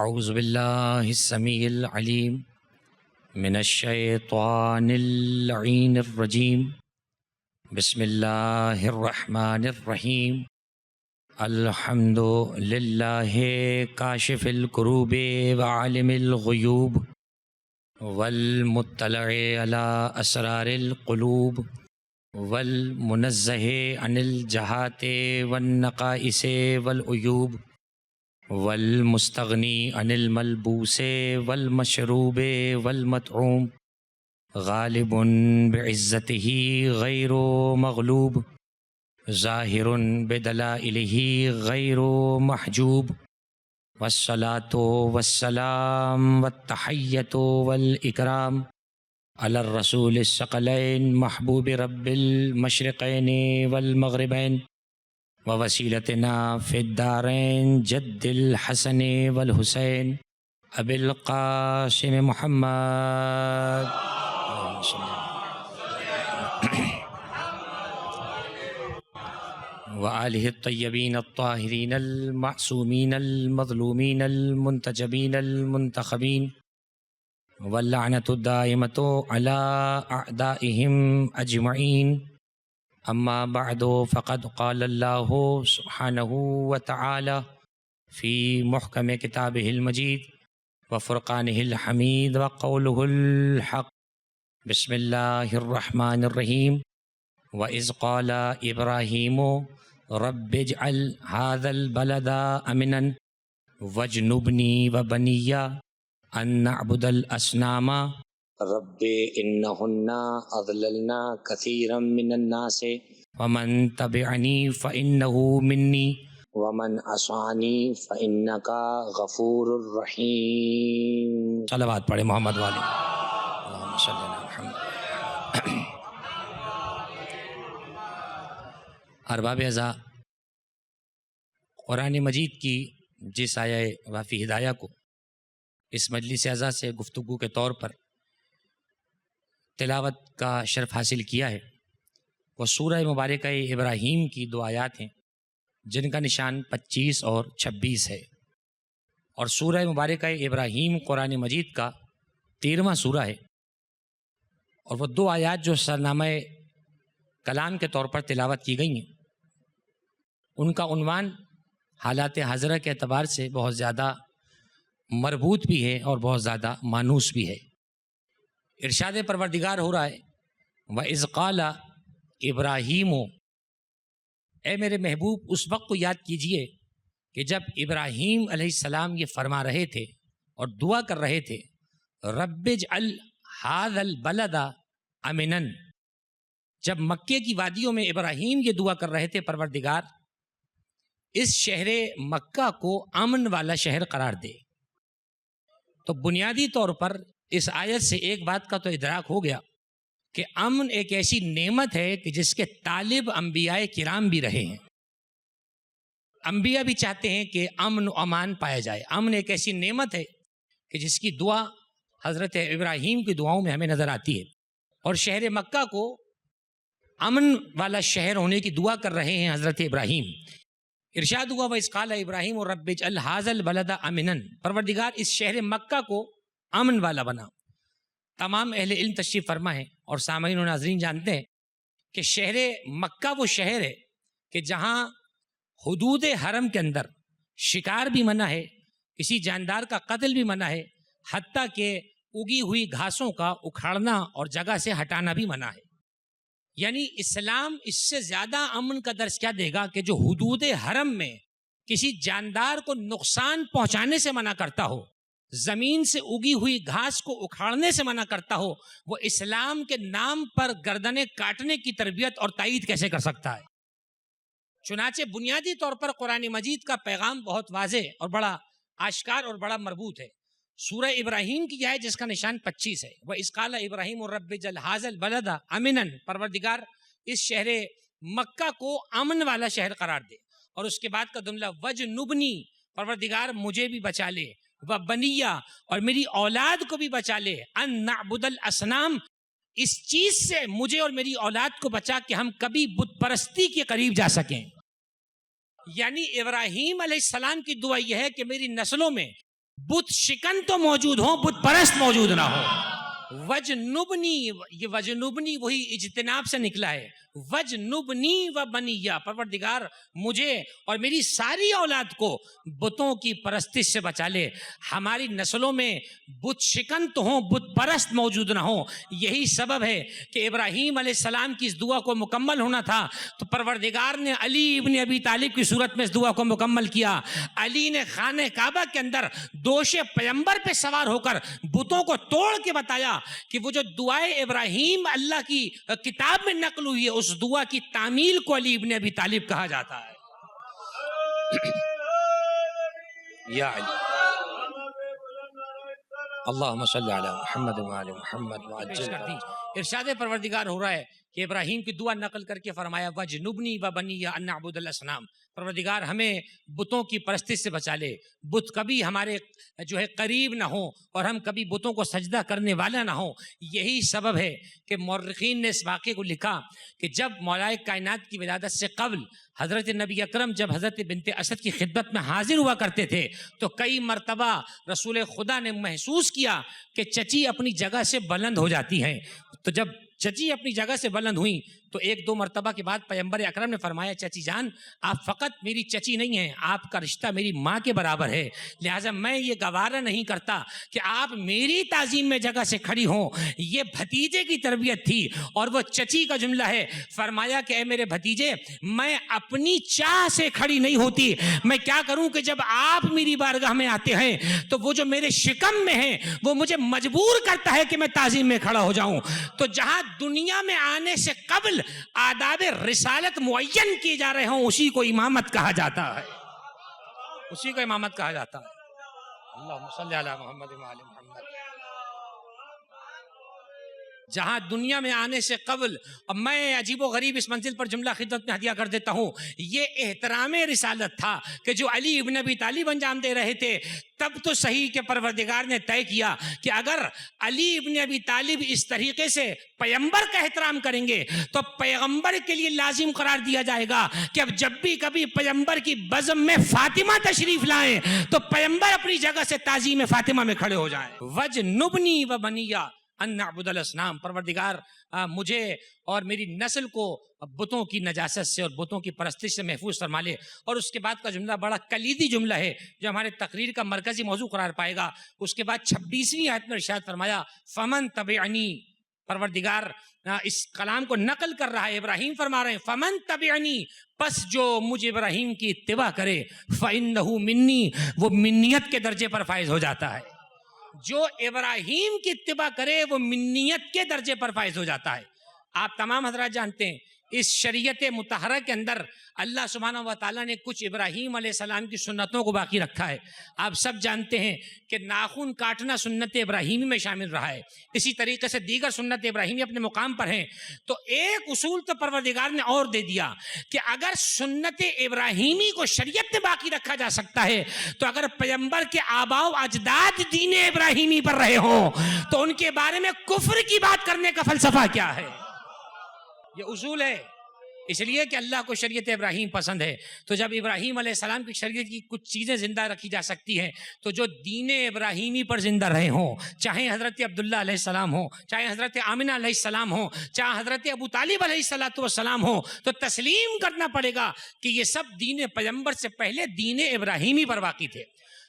اعوذ باللہ السمیع العلیم من الشیطان اللعین الرجیم بسم اللہ الرحمن الرحیم الحمد للہ کاشف الکروب وعالم الغیوب والمطلع علی اسرار القلوب والمنزہ عن الجہات والنقائص والعیوب والمستغنی عن الملبوس والمشروب والمطعوم غالب بعزته غیر مغلوب ظاہر بدلائلہ غیر محجوب والصلاة والسلام والتحیۃ والاکرام علی الرسول الثقلین محبوب رب المشرقین والمغربین ووسیلتنا فی الدارین جد الحسن والحسین ابی القاسم محمد وآلہ الطیبین الطاہرین المعصومین المظلومین المنتجبین المنتخبین واللعنۃ الدائمۃ علی اعدائہم اجمعین اما بعد فقد قال اللہ سبحانہ وتعالی فی محکم کتابہ المجید وفرقانہ الحمید وقولہ الحق بسم اللہ الرحمن الرحیم وَإِذْ قَالَ إِبْرَاهِيمُ رَبِّ اجْعَلْ هَذَا الْبَلَدَ آمِنًا وَاجْنُبْنِي وَبَنِيَّ أَن نَّعْبُدَ الْأَصْنَامَ رَبِّ إِنَّهُنَّ أَضْلَلْنَ كَثِيرًا مِّنَ النَّاسِ وَمَن تَبِعَنِي فَإِنَّهُ مِنِّي وَمَن عَصَانِي فَإِنَّكَ غَفُورٌ رَّحِيمٌ۔ صلوات پڑھے محمد والے اللہم صلی علی محمد۔ ارباب اعزاء، قرآن مجید کی جس آیہ وافی ہدایہ کو اس مجلس اعزاء سے گفتگو کے طور پر تلاوت کا شرف حاصل کیا ہے، وہ سورہ مبارکہ ابراہیم کی دو آیات ہیں جن کا نشان 25 اور 26 ہے، اور سورہ مبارکہ ابراہیم قرآن مجید کا 13واں سورہ ہے، اور وہ دو آیات جو سرنامہ کلام کے طور پر تلاوت کی گئی ہیں ان کا عنوان حالات حاضرہ کے اعتبار سے بہت زیادہ مربوط بھی ہے اور بہت زیادہ مانوس بھی ہے۔ ارشاد پروردگار ہو رہا ہے وَإِذْ قَالَ إِبْرَاهِيمُ، اے میرے محبوب اس وقت کو یاد کیجئے کہ جب ابراہیم علیہ السلام یہ فرما رہے تھے اور دعا کر رہے تھے رَبِّ اجْعَلْ هَذَا الْبَلَدَ آمِنًا، جب مکے کی وادیوں میں ابراہیم یہ دعا کر رہے تھے پروردگار اس شہر مکہ کو امن والا شہر قرار دے، تو بنیادی طور پر اس آیت سے ایک بات کا تو ادراک ہو گیا کہ امن ایک ایسی نعمت ہے کہ جس کے طالب انبیاء کرام بھی رہے ہیں۔ انبیاء بھی چاہتے ہیں کہ امن و امان پایا جائے۔ امن ایک ایسی نعمت ہے کہ جس کی دعا حضرت ابراہیم کی دعاؤں میں ہمیں نظر آتی ہے، اور شہر مکہ کو امن والا شہر ہونے کی دعا کر رہے ہیں حضرت ابراہیم۔ ارشاد ہوا وَإِذْ قَالَ إِبْرَاهِيمُ رَبِّ اجْعَلْ هَذَا الْبَلَدَ آمِنًا، پروردگار اس شہر مکہ کو امن والا بنا۔ تمام اہل علم تشریف فرما ہے اور سامعین و ناظرین جانتے ہیں کہ شہر مکہ وہ شہر ہے کہ جہاں حدود حرم کے اندر شکار بھی منع ہے، کسی جاندار کا قتل بھی منع ہے، حتیٰ کہ اگی ہوئی گھاسوں کا اکھاڑنا اور جگہ سے ہٹانا بھی منع ہے۔ یعنی اسلام اس سے زیادہ امن کا درس کیا دے گا کہ جو حدود حرم میں کسی جاندار کو نقصان پہنچانے سے منع کرتا ہو، زمین سے اگی ہوئی گھاس کو اکھاڑنے سے منع کرتا ہو، وہ اسلام کے نام پر گردنیں کاٹنے کی تربیت اور تائید کیسے کر سکتا ہے؟ چنانچہ بنیادی طور پر قرآن مجید کا پیغام بہت واضح اور بڑا آشکار اور بڑا مربوط ہے۔ سورہ ابراہیم کی آیت جس کا نشان 25 ہے، وَإِذْ قَالَ إِبْرَاهِيمُ رَبِّ اجْعَلْ هَذَا الْبَلَدَ آمِنًا، پروردگار اس شہر مکہ کو امن والا شہر قرار دے، اور اس کے بعد کا جملہ وَاجْنُبْنِي، پروردگار مجھے بھی بچا لے، وَبَنِيَّ، اور میری اولاد کو بھی بچا لے، أَن نَعْبُدَ الْأَصْنَامَ، اس چیز سے مجھے اور میری اولاد کو بچا کہ ہم کبھی بت پرستی کے قریب جا سکیں۔ یعنی ابراہیم علیہ السلام کی دعا یہ ہے کہ میری نسلوں میں بت شکن تو موجود ہو، بت پرست موجود نہ ہو. وجنبنی، یہ وجنبنی وہی اجتناب سے نکلا ہے. وجنبنی و بنیہ، پروردگار مجھے اور میری ساری اولاد کو بتوں کی پرستش سے بچا لے. ہماری نسلوں میں بت شکن تو ہوں، بت پرست موجود نہ ہوں. یہی سبب ہے کہ ابراہیم علیہ السلام کی اس دعا کو مکمل ہونا تھا تو پروردگار نے علی ابن ابی طالب کی صورت میں اس دعا کو مکمل کیا. علی نے خانہ کعبہ کے اندر دوش پیمبر پہ سوار ہو کر بتوں کو توڑ کے بتایا کہ وہ جو دعائے ابراہیم اللہ کی کتاب میں نقل ہوئی ہے، اس دعا کی تعمیل کو علی ابن ابی طالب کہا جاتا ہے. یا علی اللہم صلی علی محمد وآل محمد وعجل. ارشاد پروردگار ہو رہا ہے کہ ابراہیم کی دعا نقل کر کے فرمایا وجنبنی و بنی ان نعبد الاصنام، پروردگار ہمیں بتوں کی پرستش سے بچا لے. بت کبھی ہمارے جو ہے قریب نہ ہوں اور ہم کبھی بتوں کو سجدہ کرنے والا نہ ہوں. یہی سبب ہے کہ مورخین نے اس واقعے کو لکھا کہ جب مولائے کائنات کی ولادت سے قبل حضرت نبی اکرم جب حضرت بنت اسد کی خدمت میں حاضر ہوا کرتے تھے تو کئی مرتبہ رسول خدا نے محسوس کیا کہ چچی اپنی جگہ سے بلند ہو جاتی ہیں. تو جب چچی اپنی جگہ سے بلند ہوئیں تو ایک دو مرتبہ کے بعد پیغمبر اکرم نے فرمایا چچی جان آپ فقط میری چچی نہیں ہیں، آپ کا رشتہ میری ماں کے برابر ہے، لہٰذا میں یہ گوارہ نہیں کرتا کہ آپ میری تعظیم میں جگہ سے کھڑی ہوں. یہ بھتیجے کی تربیت تھی اور وہ چچی کا جملہ ہے. فرمایا کہ اے میرے بھتیجے میں اپنی چاہ سے کھڑی نہیں ہوتی، میں کیا کروں کہ جب آپ میری بارگاہ میں آتے ہیں تو وہ جو میرے شکم میں ہیں وہ مجھے مجبور کرتا ہے کہ میں تعظیم میں کھڑا ہو جاؤں. تو جہاں دنیا میں آنے سے قبل آداب رسالت معین کیے جا رہے ہوں اسی کو امامت کہا جاتا ہے، اسی کو امامت کہا جاتا ہے. اللہم صلی علی محمد وآل محمد. جہاں دنیا میں آنے سے قبل، اب میں عجیب و غریب اس منزل پر جملہ خدمت میں ہدیہ کر دیتا ہوں، یہ احترام رسالت تھا کہ جو علی ابن ابی طالب انجام دے رہے تھے. تب تو صحیح کہ پروردگار نے طے کیا کہ اگر علی ابن ابی طالب اس طریقے سے پیغمبر کا احترام کریں گے تو پیغمبر کے لیے لازم قرار دیا جائے گا کہ اب جب بھی کبھی پیغمبر کی بزم میں فاطمہ تشریف لائیں تو پیغمبر اپنی جگہ سے تعظیم فاطمہ میں کھڑے ہو جائیں. وجنبنی و بنیہ ان نعبد الاصنام، پروردگار مجھے اور میری نسل کو بتوں کی نجاست سے اور بتوں کی پرستش سے محفوظ فرما لے. اور اس کے بعد کا جملہ بڑا کلیدی جملہ ہے جو ہمارے تقریر کا مرکزی موضوع قرار پائے گا. اس کے بعد 26ویں آیت میں ارشاد فرمایا فمن تبعنی، پروردگار اس کلام کو نقل کر رہا ہے، ابراہیم فرما رہے ہیں فمن تبعنی، پس جو مجھے ابراہیم کی اتباع کرے فإنہ منی، وہ منیت کے درجے پر فائز ہو جاتا ہے. جو ابراہیم کی اتباع کرے وہ منیت کے درجے پر فائز ہو جاتا ہے. آپ تمام حضرات جانتے ہیں اس شریعت مطہرہ کے اندر اللہ سبحانہ و تعالیٰ نے کچھ ابراہیم علیہ السلام کی سنتوں کو باقی رکھا ہے. آپ سب جانتے ہیں کہ ناخن کاٹنا سنت ابراہیمی میں شامل رہا ہے، اسی طریقے سے دیگر سنت ابراہیمی اپنے مقام پر ہیں. تو ایک اصول تو پروردگار نے اور دے دیا کہ اگر سنت ابراہیمی کو شریعت میں باقی رکھا جا سکتا ہے تو اگر پیغمبر کے آباء و اجداد دین ابراہیمی پر رہے ہوں تو ان کے بارے میں کفر کی بات کرنے کا فلسفہ کیا ہے. یہ اصول ہے، اس لیے کہ اللہ کو شریعت ابراہیم پسند ہے. تو جب ابراہیم علیہ السلام کی شریعت کی کچھ چیزیں زندہ رکھی جا سکتی ہیں تو جو دین ابراہیمی پر زندہ رہے ہوں، چاہے حضرت عبداللہ علیہ السلام ہوں، چاہے حضرت آمنہ علیہ السلام ہوں، چاہے حضرت ابو طالب علیہ السلام ہوں، تو تسلیم کرنا پڑے گا کہ یہ سب دین پیغمبر سے پہلے دین ابراہیمی پر باقی تھے.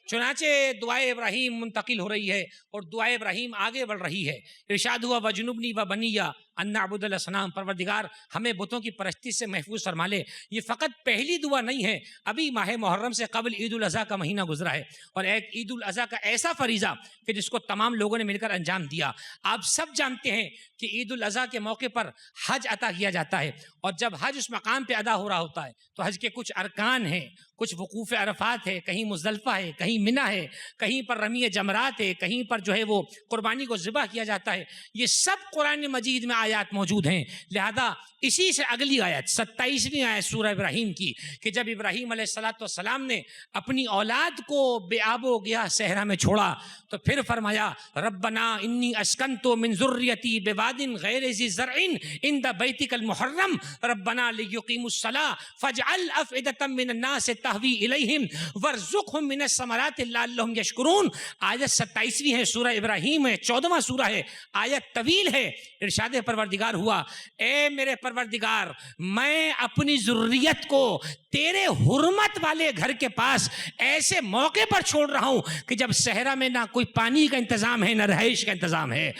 چنانچہ دعائے ابراہیم منتقل ہو رہی ہے اور دعائے ابراہیم آگے بڑھ رہی ہے. ارشاد ہوا وجنبنی و بنیہ ان نعبد الاصنام، پروردگار ہمیں بتوں کی پرستی سے محفوظ فرما لے. یہ فقط پہلی دعا نہیں ہے، ابھی ماہ محرم سے قبل عید الاضحیٰ کا مہینہ گزرا ہے اور ایک عید الاضحیٰ کا ایسا فریضہ کہ جس کو تمام لوگوں نے مل کر انجام دیا. آپ سب جانتے ہیں کہ عید الاضحیٰ کے موقع پر حج عطا کیا جاتا ہے اور جب حج اس مقام پہ ادا ہو رہا ہوتا ہے تو حج کے کچھ ارکان ہیں، کچھ وقوف عرفات ہے، کہیں مزدلفہ ہے، کہیں منی ہے، کہیں پر رمی جمرات ہے، کہیں پر جو ہے وہ قربانی کو ذبح کیا جاتا ہے. یہ سب قرآن مجید میں آیات موجود ہیں. لہذا اسی سے اگلی آیت 27ویں آیت سورہ ابراہیم کی کہ جب ابراہیم علیہ السلام نے اپنی اولاد کو بے آب و گیا صحرا میں چھوڑا تو پھر فرمایا ربنا انی اسکنت من ذریتی بواد غیر ذی زرع عند بیتک المحرم ربنا لیقیموا الصلاۃ فاجعل افئدة من الناس تهوی الیہم وارزقهم من الثمرات لعلهم یشکرون. آیت 27ویں ہے سورہ ابراہیم ہے، 14واں سورہ ہے، آیت طویل ہے. ارشاد پروردگار ہوا اے میرے پروردگار میں اپنی ذریت کو تیرے حرمت والے گھر کے پاس ایسے موقع پر چھوڑ رہا ہوں کہ جب صحرا میں نہ کوئی پانی کا انتظام ہے نہ رہائش کا انتظام ہے،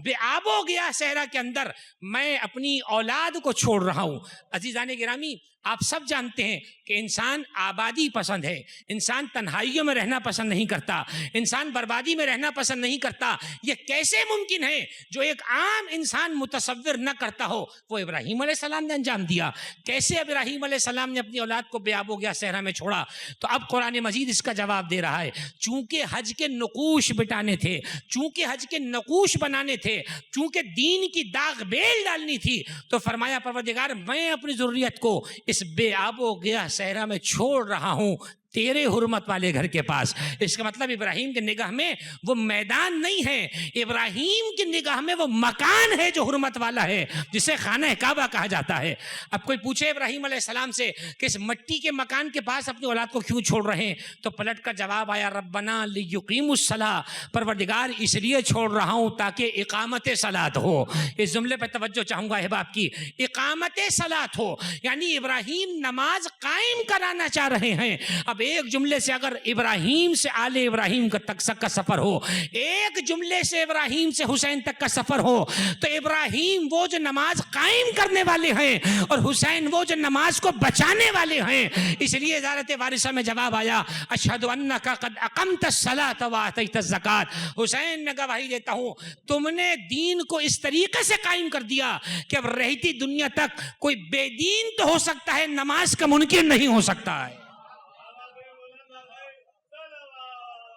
بے آب ہو گیا صحرا کے اندر، میں اپنی اولاد کو چھوڑ رہا ہوں. عزیزان گرامی، آپ سب جانتے ہیں کہ انسان آبادی پسند ہے، انسان تنہائیوں میں رہنا پسند نہیں کرتا، انسان بربادی میں رہنا پسند نہیں کرتا. یہ کیسے ممکن ہے جو ایک عام انسان متصور نہ کرتا ہو وہ ابراہیم علیہ السلام نے انجام دیا؟ کیسے ابراہیم علیہ السلام نے اپنی اولاد کو بے آب ہو گیا صحرا میں چھوڑا؟ تو اب قرآن مجید اس کا جواب دے رہا ہے. چونکہ حج کے نقوش بٹانے تھے، چونکہ حج کے نقوش بنانے تھے، چونکہ دین کی داغ بیل ڈالنی تھی، تو فرمایا پروردگار میں اپنی ذریت کو اس بے آب و گیا صحرا میں چھوڑ رہا ہوں تیرے حرمت والے گھر کے پاس. اس کا مطلب ابراہیم کی نگاہ میں وہ میدان نہیں ہے، ابراہیم کی نگاہ میں وہ مکان ہے جو حرمت والا ہے، جسے خانہ کعبہ کہا جاتا ہے. اب کوئی پوچھے ابراہیم علیہ السلام سے کہ اس مٹی کے مکان کے پاس اپنی اولاد کو کیوں چھوڑ رہے ہیں؟ تو پلٹ کر جواب آیا ربنا لیقیموا الصلاۃ، پروردگار اس لیے چھوڑ رہا ہوں تاکہ اقامت صلاۃ ہو. اس جملے پہ توجہ چاہوں گا احباب کی، اقامت صلاۃ ہو، یعنی ابراہیم نماز قائم کرانا چاہ رہے ہیں. اب ایک جملے سے اگر ابراہیم سے آل ابراہیم تک کا سفر ہو، ایک جملے سے ابراہیم سے حسین تک کا سفر ہو، تو ابراہیم وہ جو نماز قائم کرنے والے ہیں اور حسین وہ جو نماز کو بچانے والے ہیں. اس لیے زیارت وارثہ میں جواب آیا اشہد انک قد اقمت الصلاۃ وآتیت الزکوٰۃ، حسین میں گواہی دیتا ہوں تم نے دین کو اس طریقے سے قائم کر دیا کہ اب رہتی دنیا تک کوئی بے دین تو ہو سکتا ہے، نماز کا منکر نہیں ہو سکتا ہے.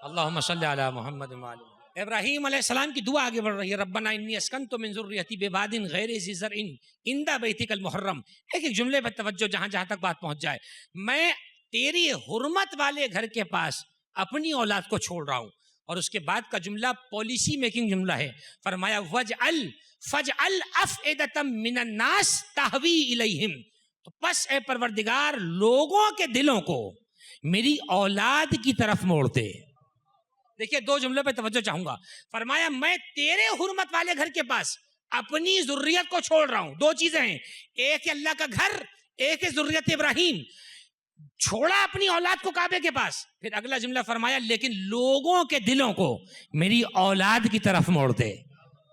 اللہم صلی علی محمد وعلی محمد. ابراہیم علیہ السلام کی دعا آگے بڑھ رہی ہے ربنا انی اسکنت من ذریتی بواد غیر ذی زرع عند بیتک المحرم. ایک جملے پہ توجہ جہاں جہاں تک بات پہنچ جائے. میں تیری حرمت والے گھر کے پاس اپنی اولاد کو چھوڑ رہا ہوں. اور اس کے بعد کا جملہ پالیسی میکنگ جملہ ہے. فرمایا فجعل افئدۃ من الناس تہوی الیہم، تو پس اے پروردگار لوگوں کے دلوں کو میری اولاد کی طرف موڑ دے. دیکھیے دو جملوں پہ توجہ چاہوں گا. فرمایا میں تیرے حرمت والے گھر کے پاس اپنی ذریت کو چھوڑ رہا ہوں. دو چیزیں ہیں، ایک ہے اللہ کا گھر، ایک ہے ذریت ابراہیم. چھوڑا اپنی اولاد کو کعبے کے پاس. پھر اگلا جملہ فرمایا لیکن لوگوں کے دلوں کو میری اولاد کی طرف موڑ دے.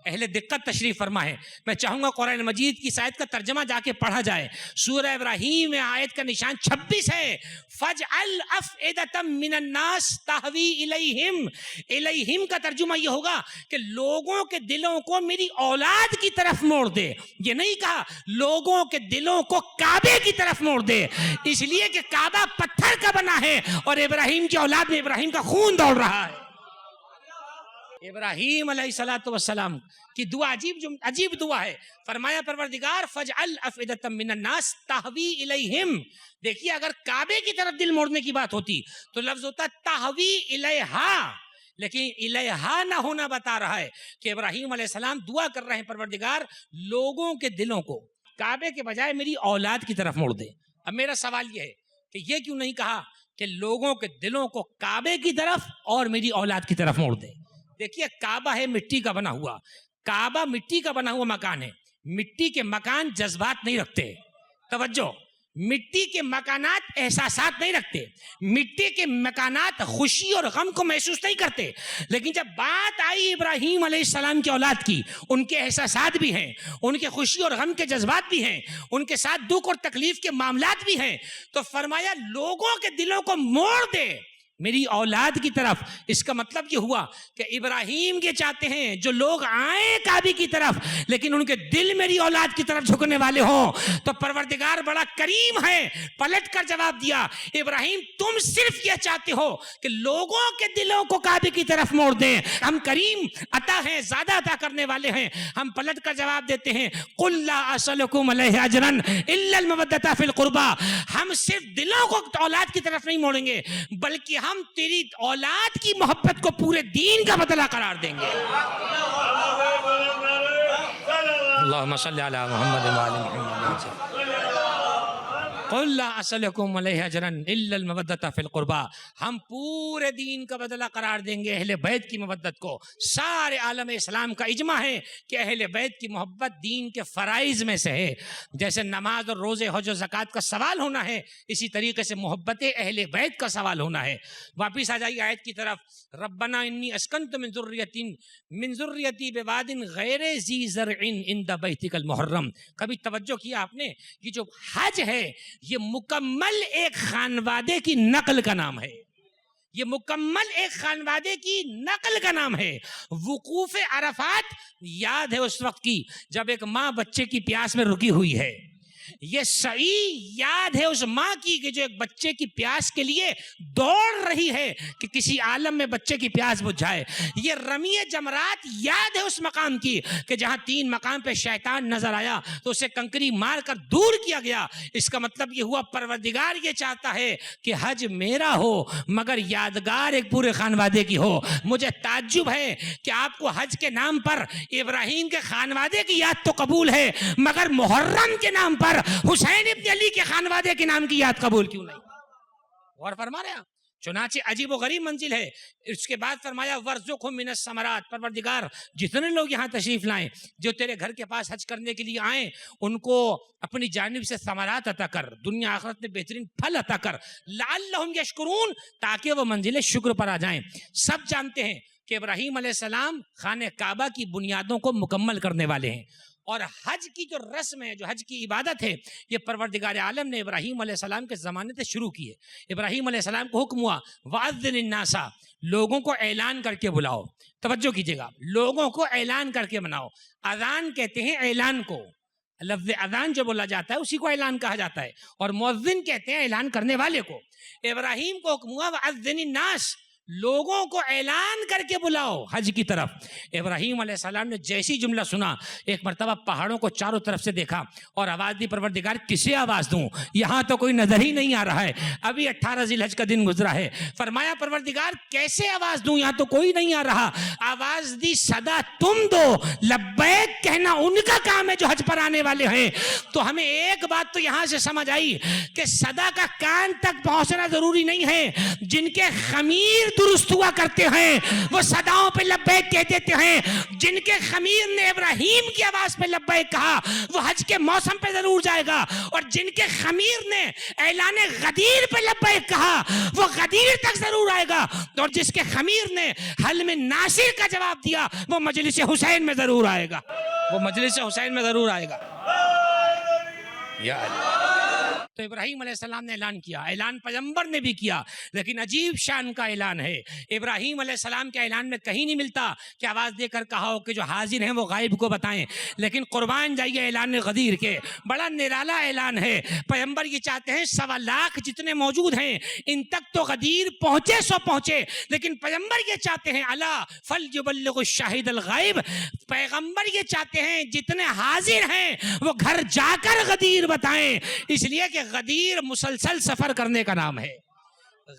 اہل دقت تشریف فرما ہے. میں چاہوں گا قرآن مجید کی اس آیت کا ترجمہ جا کے پڑھا جائے. سورہ ابراہیم میں آیت کا نشان 26 ہے. فَجْعَلْ أَفْئِدَةً مِّنَ النَّاسِ تَهْوِي إِلَيْهِمْ. الیہم کا ترجمہ یہ ہوگا کہ لوگوں کے دلوں کو میری اولاد کی طرف موڑ دے. یہ نہیں کہا لوگوں کے دلوں کو کعبے کی طرف موڑ دے، اس لیے کہ کعبہ پتھر کا بنا ہے اور ابراہیم کی اولاد میں ابراہیم کا خون دوڑ رہا ہے. ابراہیم علیہ السلام کی دعا عجیب دعا ہے. فرمایا پروردگار فجعل افئدۃ من الناس تہوی الیہم. دیکھیے اگر کعبے کی طرف دل موڑنے کی بات ہوتی تو لفظ ہوتا تہوی الیہا، لیکن الیہا نہ ہونا بتا رہا ہے کہ ابراہیم علیہ السلام دعا کر رہے ہیں پروردگار لوگوں کے دلوں کو کعبے کے بجائے میری اولاد کی طرف موڑ دے. اب میرا سوال یہ ہے کہ یہ کیوں نہیں کہا کہ لوگوں کے دلوں کو کعبے کی طرف اور میری اولاد کی طرف موڑ دے؟ دیکھیے کعبہ ہے مٹی کا بنا ہوا، کعبہ مٹی کا بنا ہوا مکان ہے. مٹی کے مکان جذبات نہیں رکھتے. توجہ، مٹی کے مکانات احساسات نہیں رکھتے. مٹی کے مکانات خوشی اور غم کو محسوس نہیں کرتے. لیکن جب بات آئی ابراہیم علیہ السلام کی اولاد کی، ان کے احساسات بھی ہیں، ان کے خوشی اور غم کے جذبات بھی ہیں، ان کے ساتھ دکھ اور تکلیف کے معاملات بھی ہیں. تو فرمایا لوگوں کے دلوں کو موڑ دے. میری اولاد کی طرف. اس کا مطلب یہ ہوا کہ ابراہیم یہ چاہتے ہیں جو لوگ آئیں کعبے کی طرف لیکن ان کے دل میری اولاد کی طرف جھکنے والے ہوں. تو پروردگار بڑا کریم ہے, پلٹ کر جواب دیا, ابراہیم تم صرف یہ چاہتے ہو کہ لوگوں کے دلوں کو کعبے کی طرف موڑ دیں. ہم کریم عطا ہیں, زیادہ عطا کرنے والے ہیں. ہم پلٹ کر جواب دیتے ہیں قل لا اسألکم علیہ اجرا الا المودۃ فی القربى. ہم صرف دلوں کو اولاد کی طرف نہیں موڑیں گے بلکہ ہم تیری اولاد کی محبت کو پورے دین کا بدلہ قرار دیں گے. اللہم صلی علی محمد و آل محمد. قل لا اسألکم علیہ اجرا الا المودۃ فی القربى. ہم پورے دین کا بدلہ قرار دیں گے اہل بیت کی محبت کو. سارے عالم اسلام کا اجماع ہے کہ اہل بیت کی محبت دین کے فرائض میں سے ہے. جیسے نماز اور روزے حج و زکوٰۃ کا سوال ہونا ہے, اسی طریقے سے محبت اہل بیت کا سوال ہونا ہے. واپس آ جائیے آیت کی طرف. ربنا انی اسکنت من ذریتی بواد غیر ذی زرع عند بیتک المحرم. کبھی توجہ کیا آپ نے, یہ جو حج ہے یہ مکمل ایک خانوادے کی نقل کا نام ہے. یہ مکمل ایک خانوادے کی نقل کا نام ہے. وقوف عرفات یاد ہے اس وقت کی جب ایک ماں بچے کی پیاس میں رکی ہوئی ہے. یہ سعی یاد ہے اس ماں کی کہ جو ایک بچے کی پیاس کے لیے دوڑ رہی ہے کہ کسی عالم میں بچے کی پیاس بجھ جائے. یہ رمی جمرات یاد ہے اس مقام کی کہ جہاں 3 مقام پہ شیطان نظر آیا تو اسے کنکری مار کر دور کیا گیا. اس کا مطلب یہ ہوا پروردگار یہ چاہتا ہے کہ حج میرا ہو مگر یادگار ایک پورے خانوادے کی ہو. مجھے تعجب ہے کہ آپ کو حج کے نام پر ابراہیم کے خانوادے کی یاد تو قبول ہے مگر محرم کے نام پر حسین ابن علی کے خانوادے کے نام کی یاد قبول کیوں نہیں؟ غور فرما رہے ہیں. چنانچہ عجیب و غریب منزل ہے. اس کے بعد فرمایا ورزقہم من الثمرات. پروردگار جتنے لوگ یہاں تشریف لائیں جو تیرے گھر کے پاس حج کرنے کے لیے آئیں ان کو اپنی جانب سے ثمرات عطا کر, دنیا آخرت میں بہترین پھل عطا کر. لعلہم یشکرون, تاکہ وہ منزل شکر پر آ جائیں. سب جانتے ہیں کہ ابراہیم علیہ السلام خانہ کعبہ کی بنیادوں کو مکمل کرنے والے ہیں اور حج کی جو رسم ہے, جو حج کی عبادت ہے, یہ پروردگار عالم نے ابراہیم علیہ السلام کے زمانے سے شروع کی ہے. ابراہیم علیہ السلام کو حکم ہوا وَأَذِّنِ النَّاسَ, لوگوں کو اعلان کر کے بلاؤ. توجہ کیجیے گا, لوگوں کو اعلان کر کے بناؤ. اذان کہتے ہیں اعلان کو, لفظ اذان جو بولا جاتا ہے اسی کو اعلان کہا جاتا ہے, اور مؤذن کہتے ہیں اعلان کرنے والے کو. ابراہیم کو حکم ہوا وَأَذِّنِ النَّاسَ, لوگوں کو اعلان کر کے بلاؤ حج کی طرف. ابراہیم علیہ السلام نے جیسی جملہ سنا ایک مرتبہ پہاڑوں کو چاروں طرف سے دیکھا اور آواز دی پروردگار کسے آواز دوں, یہاں تو کوئی نظر ہی نہیں آ رہا ہے, ابھی 18 ذی الحج کا دن گزرا ہے. فرمایا پروردگار کیسے آواز دوں, یہاں تو کوئی نہیں آ رہا. آواز دی صدا تم دو, لبیک کہنا ان کا کام ہے جو حج پر آنے والے ہیں. تو ہمیں ایک بات تو یہاں سے سمجھ آئی کہ صدا کا کان تک پہنچنا ضروری نہیں ہے. جن کے خمیر درست ہوا کرتے ہیں وہ صداؤں پہ لبیک کہہ دیتے ہیں. جن کے خمیر نے ابراہیم کی آواز پہ لبیک کہا وہ حج کے موسم پہ ضرور جائے گا, اور جن کے خمیر نے اعلان غدیر پہ لبیک کہا وہ غدیر تک ضرور آئے گا, اور جس کے خمیر نے حل میں ناصر کا جواب دیا وہ مجلس حسین میں ضرور آئے گا, وہ مجلس حسین میں ضرور آئے گا. یا اللہ. تو ابراہیم علیہ السلام نے اعلان کیا, اعلان پیغمبر نے بھی کیا, لیکن عجیب شان کا اعلان ہے. ابراہیم علیہ السلام کے اعلان میں کہیں نہیں ملتا کہ آواز دے کر کہا ہو کہ جو حاضر ہیں وہ غائب کو بتائیں, لیکن قربان جائیے اعلان غدیر کے, بڑا نرالا اعلان ہے. پیغمبر یہ چاہتے ہیں 1.25 لاکھ جتنے موجود ہیں ان تک تو غدیر پہنچے سو پہنچے, لیکن پیغمبر یہ چاہتے ہیں الا فلیبلغ الشاہد الغائب, پیغمبر یہ چاہتے ہیں جتنے حاضر ہیں وہ گھر جا کر غدیر بتائیں. اس لیے کہ غدیر مسلسل سفر کرنے کا نام ہے,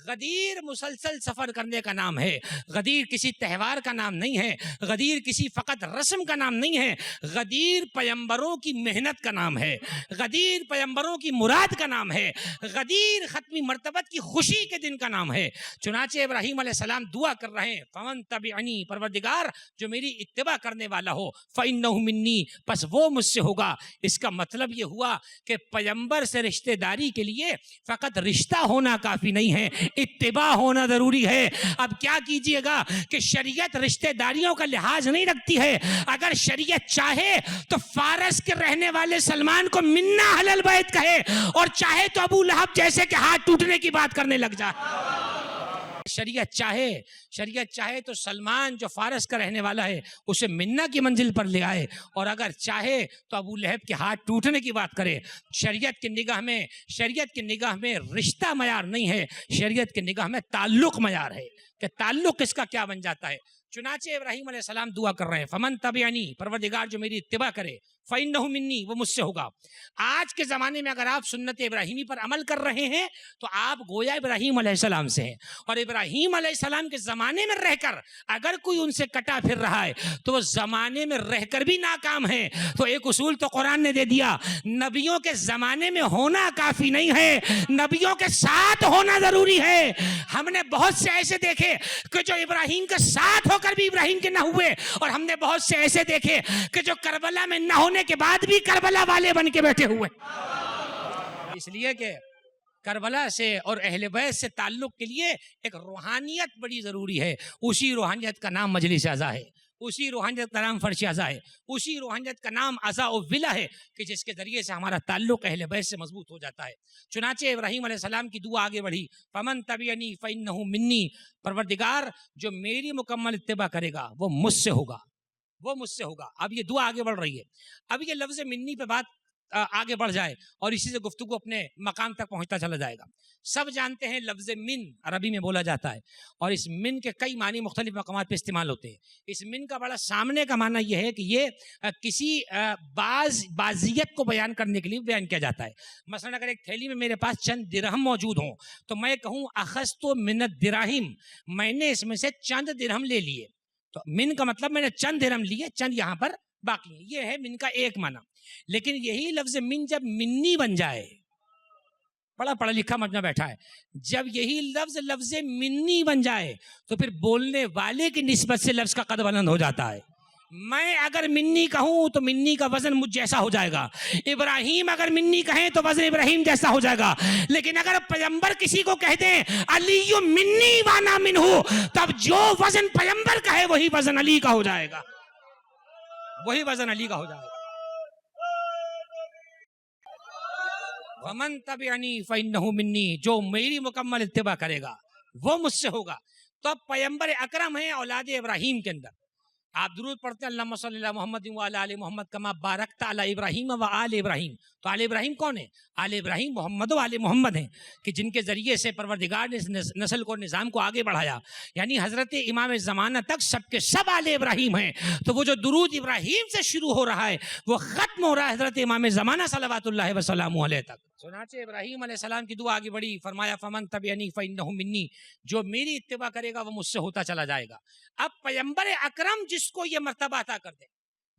غدیر مسلسل سفر کرنے کا نام ہے. غدیر کسی تہوار کا نام نہیں ہے, غدیر کسی فقط رسم کا نام نہیں ہے, غدیر پیغمبروں کی محنت کا نام ہے, غدیر پیغمبروں کی مراد کا نام ہے, غدیر ختمی مرتبت کی خوشی کے دن کا نام ہے. چنانچہ ابراہیم علیہ السلام دعا کر رہے ہیں فمن تبعنی, پروردگار جو میری اتباع کرنے والا ہو فإنہ منی, پس وہ مجھ سے ہوگا. اس کا مطلب یہ ہوا کہ پیغمبر سے رشتہ داری کے لیے فقط رشتہ ہونا کافی نہیں ہے, اتباع ہونا ضروری ہے. اب کیا کیجئے گا کہ شریعت رشتہ داریوں کا لحاظ نہیں رکھتی ہے. اگر شریعت چاہے تو فارس کے رہنے والے سلمان کو منا اہل البیت کہے, اور چاہے تو ابو لہب جیسے کہ ہاتھ ٹوٹنے کی بات کرنے لگ جائے. شریعت چاہے تو سلمان جو فارس کا رہنے والا ہے اسے منا کی منزل پر لے آئے، اور اگر چاہے تو ابو لہب کے ہاتھ ٹوٹنے کی بات کرے۔ شریعت کی نگاہ میں رشتہ معیار نہیں ہے، شریعت کی نگاہ میں تعلق معیار ہے کہ تعلق کس کا کیا بن جاتا ہے۔ چنانچہ ابراہیم علیہ السلام دعا کر رہے ہیں، فمن تبعنی، پروردگار جو میری اتباع کرے، فإنہ منی، وہ مجھ سے ہوگا۔ آج کے زمانے میں اگر آپ سنت ابراہیمی پر عمل کر رہے ہیں تو آپ گویا ابراہیم علیہ السلام سے ہیں، اور ابراہیم علیہ السلام کے زمانے میں رہ کر اگر کوئی ان سے کٹا پھر رہا ہے تو وہ زمانے میں رہ کر بھی ناکام ہے۔ تو ایک اصول تو قرآن نے دے دیا، نبیوں کے زمانے میں ہونا کافی نہیں ہے، نبیوں کے ساتھ ہونا ضروری ہے۔ ہم نے بہت سے ایسے دیکھے کہ جو ابراہیم کے ساتھ ہو کر بھی ابراہیم کے نہ ہوئے، اور ہم نے بہت سے ایسے دیکھے کہ جو کربلا میں نہ ہونے کے بعد بھی کربلا والے بن کے بیٹھے ہوئے۔ اس لیے کہ کربلا سے اور اہل بیت سے تعلق کے لیے ایک روحانیت بڑی ضروری ہے، اسی روحانیت کا نام مجلس اعضا ہے، اسی روحانیت کا نام فرش اعضا ہے، اسی روحانیت کا نام عزا و ولا ہے کہ جس کے ذریعے سے ہمارا تعلق اہل بیت سے مضبوط ہو جاتا ہے۔ چنانچہ ابراہیم علیہ السلام کی دعا آگے بڑھی، فمن تبعنی فإنہ منی، پروردگار جو میری مکمل اتباع کرے گا وہ مجھ سے ہوگا، وہ مجھ سے ہوگا۔ اب یہ دعا آگے بڑھ رہی ہے، اب یہ لفظ منی پہ بات آگے بڑھ جائے اور اسی سے گفتگو اپنے مقام تک پہنچتا چلا جائے گا۔ سب جانتے ہیں لفظ من عربی میں بولا جاتا ہے، اور اس من کے کئی معنی مختلف مقامات پہ استعمال ہوتے ہیں۔ اس من کا بڑا سامنے کا معنی یہ ہے کہ یہ کسی بازیت کو بیان کرنے کے لیے بیان کیا جاتا ہے۔ مثلا اگر ایک تھیلی میں میرے پاس چند درہم موجود ہوں تو میں کہوں اخذت من الدراہم، میں نے اس میں سے چند درہم لے لیے، تو من کا مطلب میں نے چند درہم لیے، چند یہاں پر باقی ہیں، یہ ہے من کا ایک معنی۔ لیکن یہی لفظ من جب منی بن جائے، بڑا پڑھا لکھا مجمع بیٹھا ہے، جب یہی لفظ منی بن جائے تو پھر بولنے والے کی نسبت سے لفظ کا قد بلند ہو جاتا ہے۔ میں اگر منی کہوں تو منی کا وزن مجھ جیسا ہو جائے گا، ابراہیم اگر منی کہیں تو وزن ابراہیم جیسا ہو جائے گا۔ لیکن اگر پیغمبر کسی کو کہہ دیں علی منی وانا منہ، تب جو وزن پیغمبر کا ہے وہی وزن علی کا ہو جائے گا، وہی وزن علی کا ہو جائے گا۔ ومن تبعنی فإنہ منی، جو میری مکمل اتباع کرے گا وہ مجھ سے ہوگا۔ تو اب پیغمبر اکرم ہیں اولاد ابراہیم کے اندر، آپ درود پڑھتے ہیں اللہم صلی اللہ محمد وعلی آل محمد کما بارکت علی ابراہیم و آل ابراہیم۔ تو آل ابراہیم کون ہے؟ آل ابراہیم محمد و آل محمد ہیں کہ جن کے ذریعے سے پروردگار نے نسل کو، نظام کو آگے بڑھایا، یعنی حضرت امام زمانہ تک سب کے سب آل ابراہیم ہیں۔ تو وہ جو درود ابراہیم سے شروع ہو رہا ہے وہ ختم ہو رہا ہے حضرت امام زمانہ صلوات اللہ وسلامہ علیہ تک۔ چنانچہ ابراہیم علیہ السلام کی دعا آگے بڑھی، فرمایا فمن تبعنی فإنہ منی، جو میری اتباع کرے گا وہ مجھ سے ہوتا چلا جائے گا۔ اب پیغمبر اکرم جس کو یہ مرتبہ عطا کر دیں،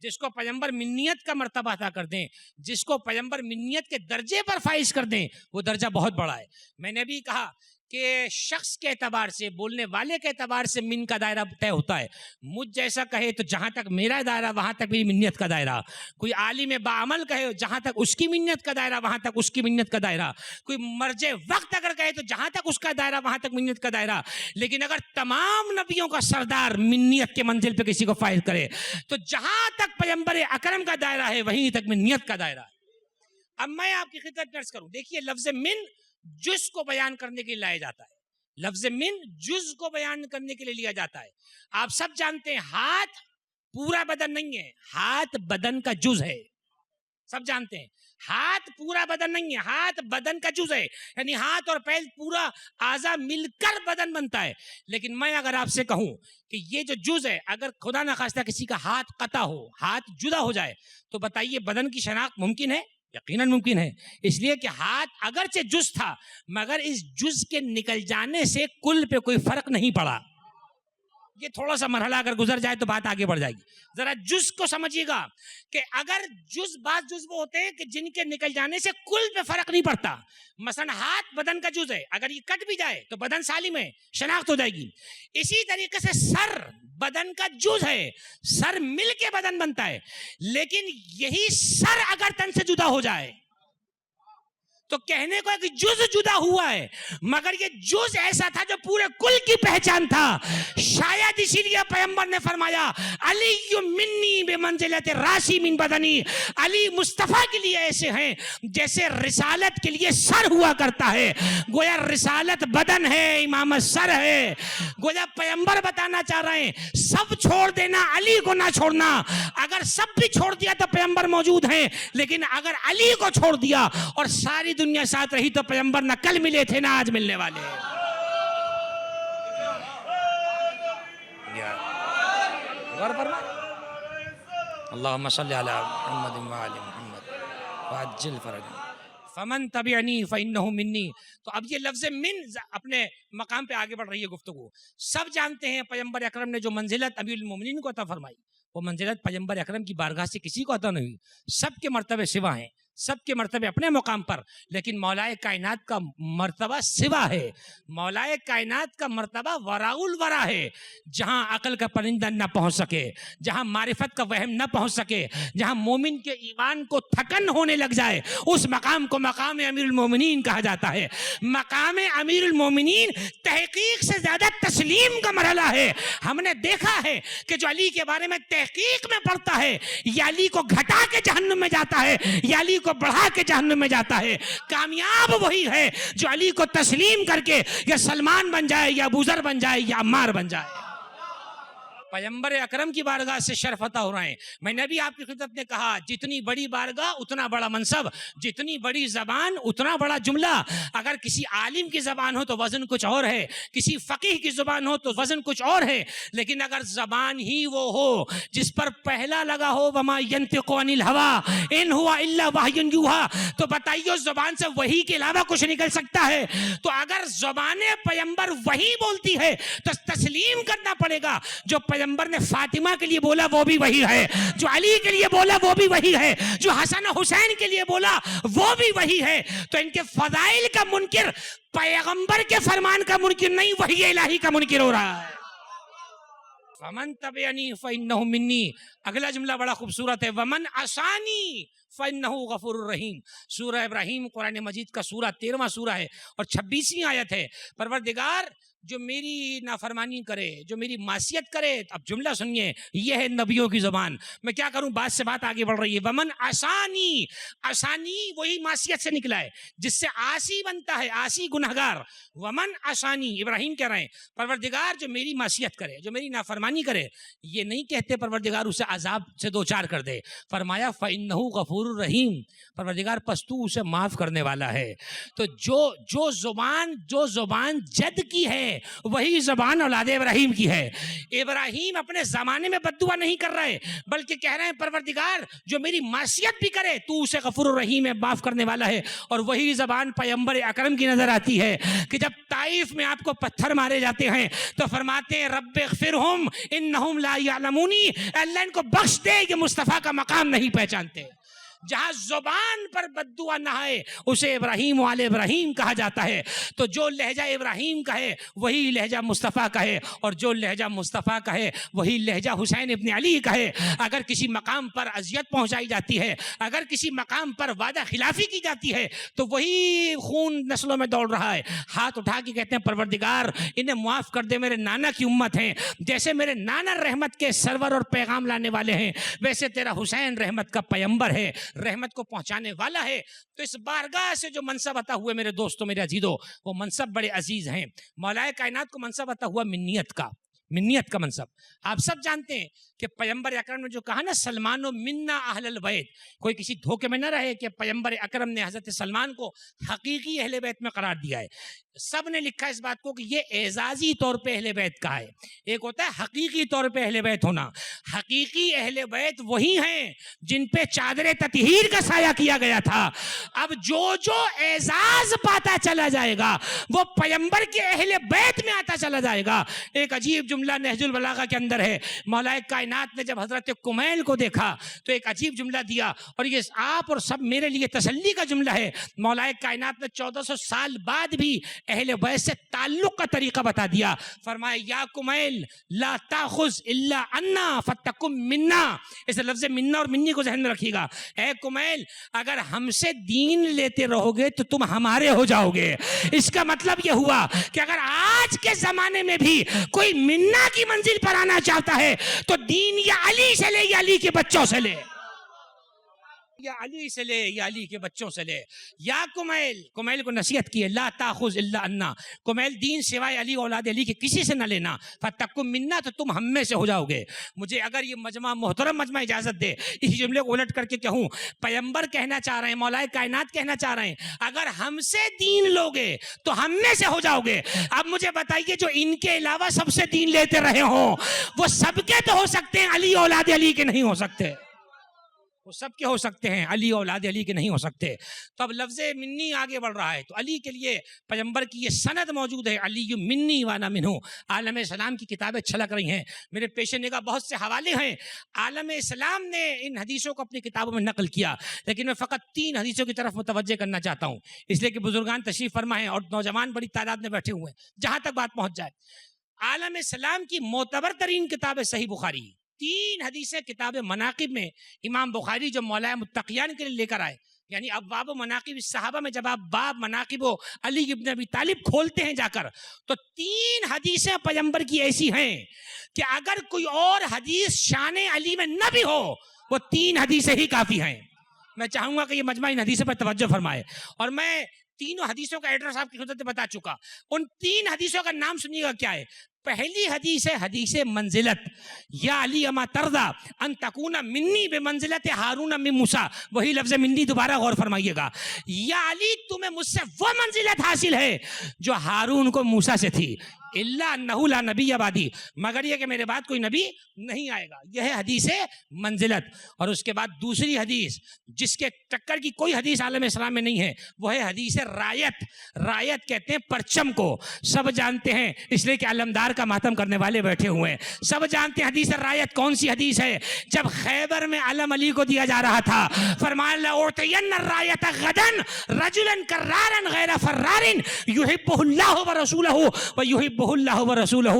جس کو پیغمبر منیت کا مرتبہ عطا کر دیں، جس کو پیغمبر منیت کے درجے پر فائز کر دیں، وہ درجہ بہت بڑا ہے۔ میں نے بھی کہا کہ شخص کے اعتبار سے، بولنے والے کے اعتبار سے من کا دائرہ طے ہوتا ہے۔ مجھ جیسا کہے تو جہاں تک میرا دائرہ وہاں تک میری منیت کا دائرہ، کوئی عالم باعمل کہے جہاں تک اس کی منیت کا دائرہ وہاں تک اس کی منیت کا دائرہ، کوئی مرج وقت اگر کہے تو جہاں تک اس کا دائرہ وہاں تک منیت کا دائرہ۔ لیکن اگر تمام نبیوں کا سردار منیت کے منزل پہ کسی کو فائز کرے تو جہاں تک پیغمبر اکرم کا دائرہ ہے وہیں تک منیت کا دائرہ ہے۔ اب میں آپ کی خدمت درس کروں، دیکھیے لفظ من جز کو بیان کرنے کے لیے لایا جاتا ہے، لفظ من جز کو بیان کرنے کے لیے لیا جاتا ہے۔ آپ سب جانتے ہیں ہاتھ پورا بدن نہیں ہے، ہاتھ بدن کا جز ہے، سب جانتے ہیں ہاتھ پورا بدن نہیں ہے، ہاتھ بدن کا جز ہے، یعنی ہاتھ اور پیر پورا اعضا مل کر بدن بنتا ہے۔ لیکن میں اگر آپ سے کہوں کہ یہ جو جز ہے، اگر خدا نخواستہ کسی کا ہاتھ قطع ہو، ہاتھ جدا ہو جائے، تو بتائیے بدن کی شناخت ممکن ہے؟ یقیناً ممکن ہے، اس لیے کہ ہاتھ اگرچہ جز تھا مگر اس جز کے نکل جانے سے کل پہ کوئی فرق نہیں پڑا۔ یہ تھوڑا سا مرحلہ اگر گزر جائے تو بات آگے بڑھ جائے گی۔ ذرا جز کو سمجھیے گا کہ اگر بعض جز وہ ہوتے ہیں کہ جن کے نکل جانے سے کل پہ فرق نہیں پڑتا۔ مثلا ہاتھ بدن کا جز ہے، اگر یہ کٹ بھی جائے تو بدن سالم ہے، شناخت ہو جائے گی۔ اسی طریقے سے سر بدن کا جز ہے، سر مل کے بدن بنتا ہے، لیکن یہی سر اگر تن سے جدا ہو جائے تو کہنے کو ایک جز جدا ہوا ہے، مگر یہ جز ایسا تھا جو پورے کل کی پہچان تھا. شاید اسی لیے پیغمبر نے فرمایا علی منی بمنزلت راسی من بدنی، علی مصطفیٰ کے لیے ایسے ہیں جیسے رسالت کے لیے سر ہوا کرتا ہے. گویا رسالت بدن ہے، امامت سر ہے. گویا پیغمبر بتانا چاہ رہے ہیں سب چھوڑ دینا، علی کو نہ چھوڑنا. اگر سب بھی چھوڑ دیا تو پیغمبر موجود ہیں، لیکن اگر علی کو چھوڑ دیا اور ساری دنیا ساتھ رہی تو پیغمبر نہ کل ملے تھے نہ آج ملنے والے ہیں. اللہم صلی علی محمد وآل محمد وعجل فرجهم فمن تبعنی فإنہ منی. تو اب یہ لفظ من اپنے مقام پہ آگے بڑھ رہی ہے گفتگو. سب جانتے ہیں پیغمبر اکرم نے جو منزلت امیر المومنین کو عطا فرمائی، وہ منزلت پیغمبر اکرم کی بارگاہ سے کسی کو عطا نہیں ہوئی. سب کے مرتبے سوا ہیں، سب کے مرتبے اپنے مقام پر، لیکن مولائے کائنات کا مرتبہ سوا ہے. مولائے کائنات کا مرتبہ وراء الورا ہے، جہاں عقل کا پرندہ نہ پہنچ سکے، جہاں معرفت کا وہم نہ پہنچ سکے، جہاں مومن کے ایمان کو تھکن ہونے لگ جائے، اس مقام کو مقام امیر المومنین کہا جاتا ہے. مقام امیر المومنین تحقیق سے زیادہ تسلیم کا مرحلہ ہے. ہم نے دیکھا ہے کہ جو علی کے بارے میں تحقیق میں پڑھتا ہے، یا علی کو گھٹا کے جہنم میں جاتا ہے یا علی کو بڑھا کے جہنم میں جاتا ہے. کامیاب وہی ہے جو علی کو تسلیم کر کے یا سلمان بن جائے یا ابو ذر بن جائے یا عمار بن جائے. پیغمبر اکرم کی بارگاہ سے شرف عطا ہو رہے ہیں. میں نے بھی آپ کی خدمت میں کہا جتنی بڑی بارگاہ اتنا بڑا منصب، جتنی بڑی زبان اتنا بڑا جملہ. اگر کسی عالم کی زبان ہو تو وزن کچھ اور ہے، کسی فقیہ کی زبان ہو تو وزن کچھ اور ہے، لیکن اگر زبان ہی وہ ہو جس پر پہلا لگا ہو وما ینطق عن الہوی ان ہوا الا وحی یوحی، تو بتائیے اس زبان سے وحی کے علاوہ کچھ نکل سکتا ہے؟ تو اگر زبان پیغمبر وہی بولتی ہے تو تسلیم کرنا پڑے گا. جو پیغمبر نے فاطمہ کے لیے بولا وہ بھی وہی ہے، جو علی کے لیے بولا وہ بھی وہی ہے، جو حسن و حسین کے لیے بولا وہ بھی وہی ہے. تو ان کے فضائل کا منکر پیغمبر کے فرمان کا منکر نہیں، وحی الہی کا منکر ہو رہا ہے. فمن تبعنی فإنہ منی. اگلا جملہ بڑا خوبصورت ہے، ومن عصانی فإنہ غفور الرحیم. سورہ ابراہیم قرآن مجید کا سورہ 13واں سورہ ہے اور 26ویں آیت ہے. پروردگار جو میری نافرمانی کرے، جو میری معصیت کرے. اب جملہ سنیے، یہ ہے نبیوں کی زبان. میں کیا کروں، بات سے بات آگے بڑھ رہی ہے. ومن عصانی، عصانی وہی معصیت سے نکلا ہے جس سے عاصی بنتا ہے، عاصی گنہگار. ومن عصانی، ابراہیم کہہ رہے ہیں پروردگار جو میری معصیت کرے، جو میری نافرمانی کرے. یہ نہیں کہتے پروردگار اسے عذاب سے دوچار کر دے، فرمایا فإنہ غفور الرحیم، پروردگار پس تو اسے معاف کرنے والا ہے. تو جو زبان جد کی ہے وہی زبان اولاد ابراہیم کی ہے. ابراہیم اپنے زمانے میں بد دعا نہیں کر رہے، بلکہ کہہ رہے ہیں پروردگار جو میری معصیت بھی کرے تو اسے غفور الرحیم ہے، معاف کرنے والا ہے. اور وہی زبان پیغمبر اکرم کی نظر آتی ہے کہ جب طائف میں آپ کو پتھر مارے جاتے ہیں تو فرماتے ہیں رب اغفرہم انہم لا یعلمون، اللہ ان کو بخش دے، یہ مصطفیٰ کا مقام نہیں پہچانتے. جہاں زبان پر بد دعا نہ ہے اسے ابراہیم وآل ابراہیم کہا جاتا ہے. تو جو لہجہ ابراہیم کا ہے وہی لہجہ مصطفیٰ کا ہے، اور جو لہجہ مصطفیٰ کا ہے وہی لہجہ حسین ابن علی کا ہے. اگر کسی مقام پر اذیت پہنچائی جاتی ہے، اگر کسی مقام پر وعدہ خلافی کی جاتی ہے تو وہی خون نسلوں میں دوڑ رہا ہے. ہاتھ اٹھا کے کہتے ہیں پروردگار انہیں معاف کر دے، میرے نانا کی امت ہیں، جیسے میرے نانا رحمت کے سرور اور پیغام لانے والے ہیں ویسے تیرا حسین رحمت کا پیغمبر ہے، رحمت کو پہنچانے والا ہے. تو اس بارگاہ سے جو منصب عطا ہوئے میرے دوستوں، میرے عزیزوں، وہ منصب بڑے عزیز ہیں. مولائے کائنات کو منصب عطا ہوا منیت کا منصب. آپ سب جانتے ہیں کہ پیغمبر اکرم نے جو کہا نا سلمان و منا اہل البیت، کوئی کسی دھوکے میں نہ رہے کہ پیغمبر اکرم نے حضرت سلمان کو حقیقی اہل بیت میں قرار دیا ہے. سب نے لکھا اس بات کو کہ یہ اعزازی طور پہ اہل بیت کا ہے. ایک ہوتا ہے حقیقی طور پہ اہل بیت ہونا. حقیقی اہل بیت وہی ہیں جن پہ چادر تطہیر کا سایہ کیا گیا تھا. اب جو اعزاز پاتا چلا جائے گا وہ پیغمبر کے اہل بیت میں آتا چلا جائے گا. ایک عجیب جملہ نہج البلاغہ کے اندر ہے. مولا کائنات نے جب حضرت کمیل کو دیکھا تو ایک عجیب جملہ دیا, اور یہ آپ اور سب میرے لیے تسلی کا جملہ ہے. مولا کائنات نے 1400 سال بعد بھی اہل بیت سے تعلق کا طریقہ بتا دیا. فرمایا یا کمیل لا تاخذ الا عنا فتکم منا. اس لفظ منا اور منی کو ذہن میں رکھیے گا. اے کمیل, اگر ہم سے دین لیتے رہو گے تو تم ہمارے ہو جاؤ گے. اس کا مطلب یہ ہوا کہ اگر آج کے زمانے میں بھی کوئی منا کی منزل پر آنا چاہتا ہے تو دین یا علی سے لے یا علی کے بچوں سے لے, یا علی سے لے یا علی کے بچوں سے لے. یا کمیل کو نصیحت کی ہے, لا تاخذ الا عنا, کمیل دین سوائے علی اولاد علی کے کسی سے نہ لینا. فتکم منا, تو تم ہم میں سے ہو جاؤ گے. مجھے اگر یہ مجمع محترم مجمع اجازت دے, اس جملے کو الٹ کر کے کہوں, پیغمبر کہنا چاہ رہے ہیں, مولا کائنات کہنا چاہ رہے ہیں, اگر ہم سے دین لوگے تو ہم میں سے ہو جاؤ گے. اب مجھے بتائیے, جو ان کے علاوہ سب سے دین لیتے رہے ہوں وہ سب کے تو ہو سکتے ہیں, علی اولاد علی کے نہیں ہو سکتے. وہ سب کے ہو سکتے ہیں, علی اولاد علی کے نہیں ہو سکتے. تو اب لفظ منی آگے بڑھ رہا ہے, تو علی کے لیے پیغمبر کی یہ سند موجود ہے, علی منی وانا منہ. عالم اسلام کی کتابیں چھلک رہی ہیں, میرے پیش نگاہ بہت سے حوالے ہیں. عالم اسلام نے ان حدیثوں کو اپنی کتابوں میں نقل کیا, لیکن میں فقط 3 حدیثوں کی طرف متوجہ کرنا چاہتا ہوں, اس لیے کہ بزرگان تشریف فرما ہیں اور نوجوان بڑی تعداد میں بیٹھے ہوئے ہیں. جہاں تک بات پہنچ جائے, عالم اسلام کی معتبر ترین کتاب صحیح بخاری, 3 حدیثیں کتاب مناقب میں امام بخاری جو مولا متقیان کے لیے لے کر آئے. یعنی ابواب و مناقب صحابہ میں جب آپ باب مناقب و علی ابن ابی طالب کھولتے ہیں جا کر, تو 3 حدیثیں پیغمبر کی ایسی ہیں کہ اگر کوئی اور حدیث شان علی میں نہ بھی ہو, وہ 3 حدیثیں ہی کافی ہیں. میں چاہوں گا کہ یہ مجمع ان حدیثوں پر توجہ فرمائے, اور میں تینوں حدیثوں کا ایڈریس آپ کی خدمت میں بتا چکا. ان 3 حدیثوں کا نام سنیے گا کیا ہے. پہلی حدیث ہے حدیث منزلت, یا علی اما ترضا ان تکون منی بمنزلت ہارون من موسیٰ. وہی لفظ منی دوبارہ غور فرمائیے گا. یا علی تمہیں مجھ سے وہ منزلت حاصل ہے جو ہارون کو موسیٰ سے تھی. الا انہ لا نبی بعدی, مگر یہ کہ میرے بعد کوئی نبی نہیں آئے گا. یہ ہے حدیث منزلت. اور اس کے بعد دوسری حدیث جس کے ٹکر کی کوئی حدیث عالم اسلام میں نہیں ہے, وہ ہے حدیث رایت. رایت کہتے ہیں پرچم کو, سب جانتے ہیں اس لیے کہ علمدار کا ماتم کرنے والے بیٹھے ہوئے ہیں, سب جانتے ہیں حدیث رایت کون سی حدیث ہے. جب خیبر میں علم علی کو دیا جا رہا تھا, فرمایا لأعطین الرایت غدا رجلا کرارا غیر فرار یحبہ اللہ ورسولہ ویحب اللہ ورسولہ.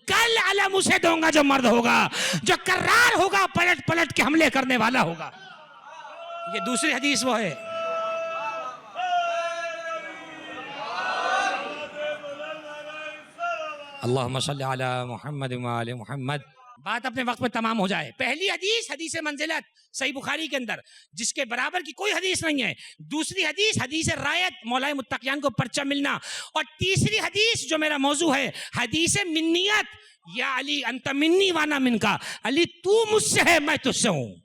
کل علم اسے دوں گا جو مرد ہوگا, جو کرار ہوگا, پلٹ پلٹ کے حملے کرنے والا ہوگا. یہ دوسری حدیث وہ ہے. اللہم صلی علی محمد وآل محمد. بات اپنے وقت میں تمام ہو جائے. پہلی حدیث حدیث منزلت صحیح بخاری کے اندر, جس کے برابر کی کوئی حدیث نہیں ہے. دوسری حدیث حدیث رایت, مولا متقیان کو پرچہ ملنا. اور تیسری حدیث جو میرا موضوع ہے, حدیث منیت, یا علی انت منی وانا من کا, علی تو مجھ سے ہے میں تجھ سے ہوں.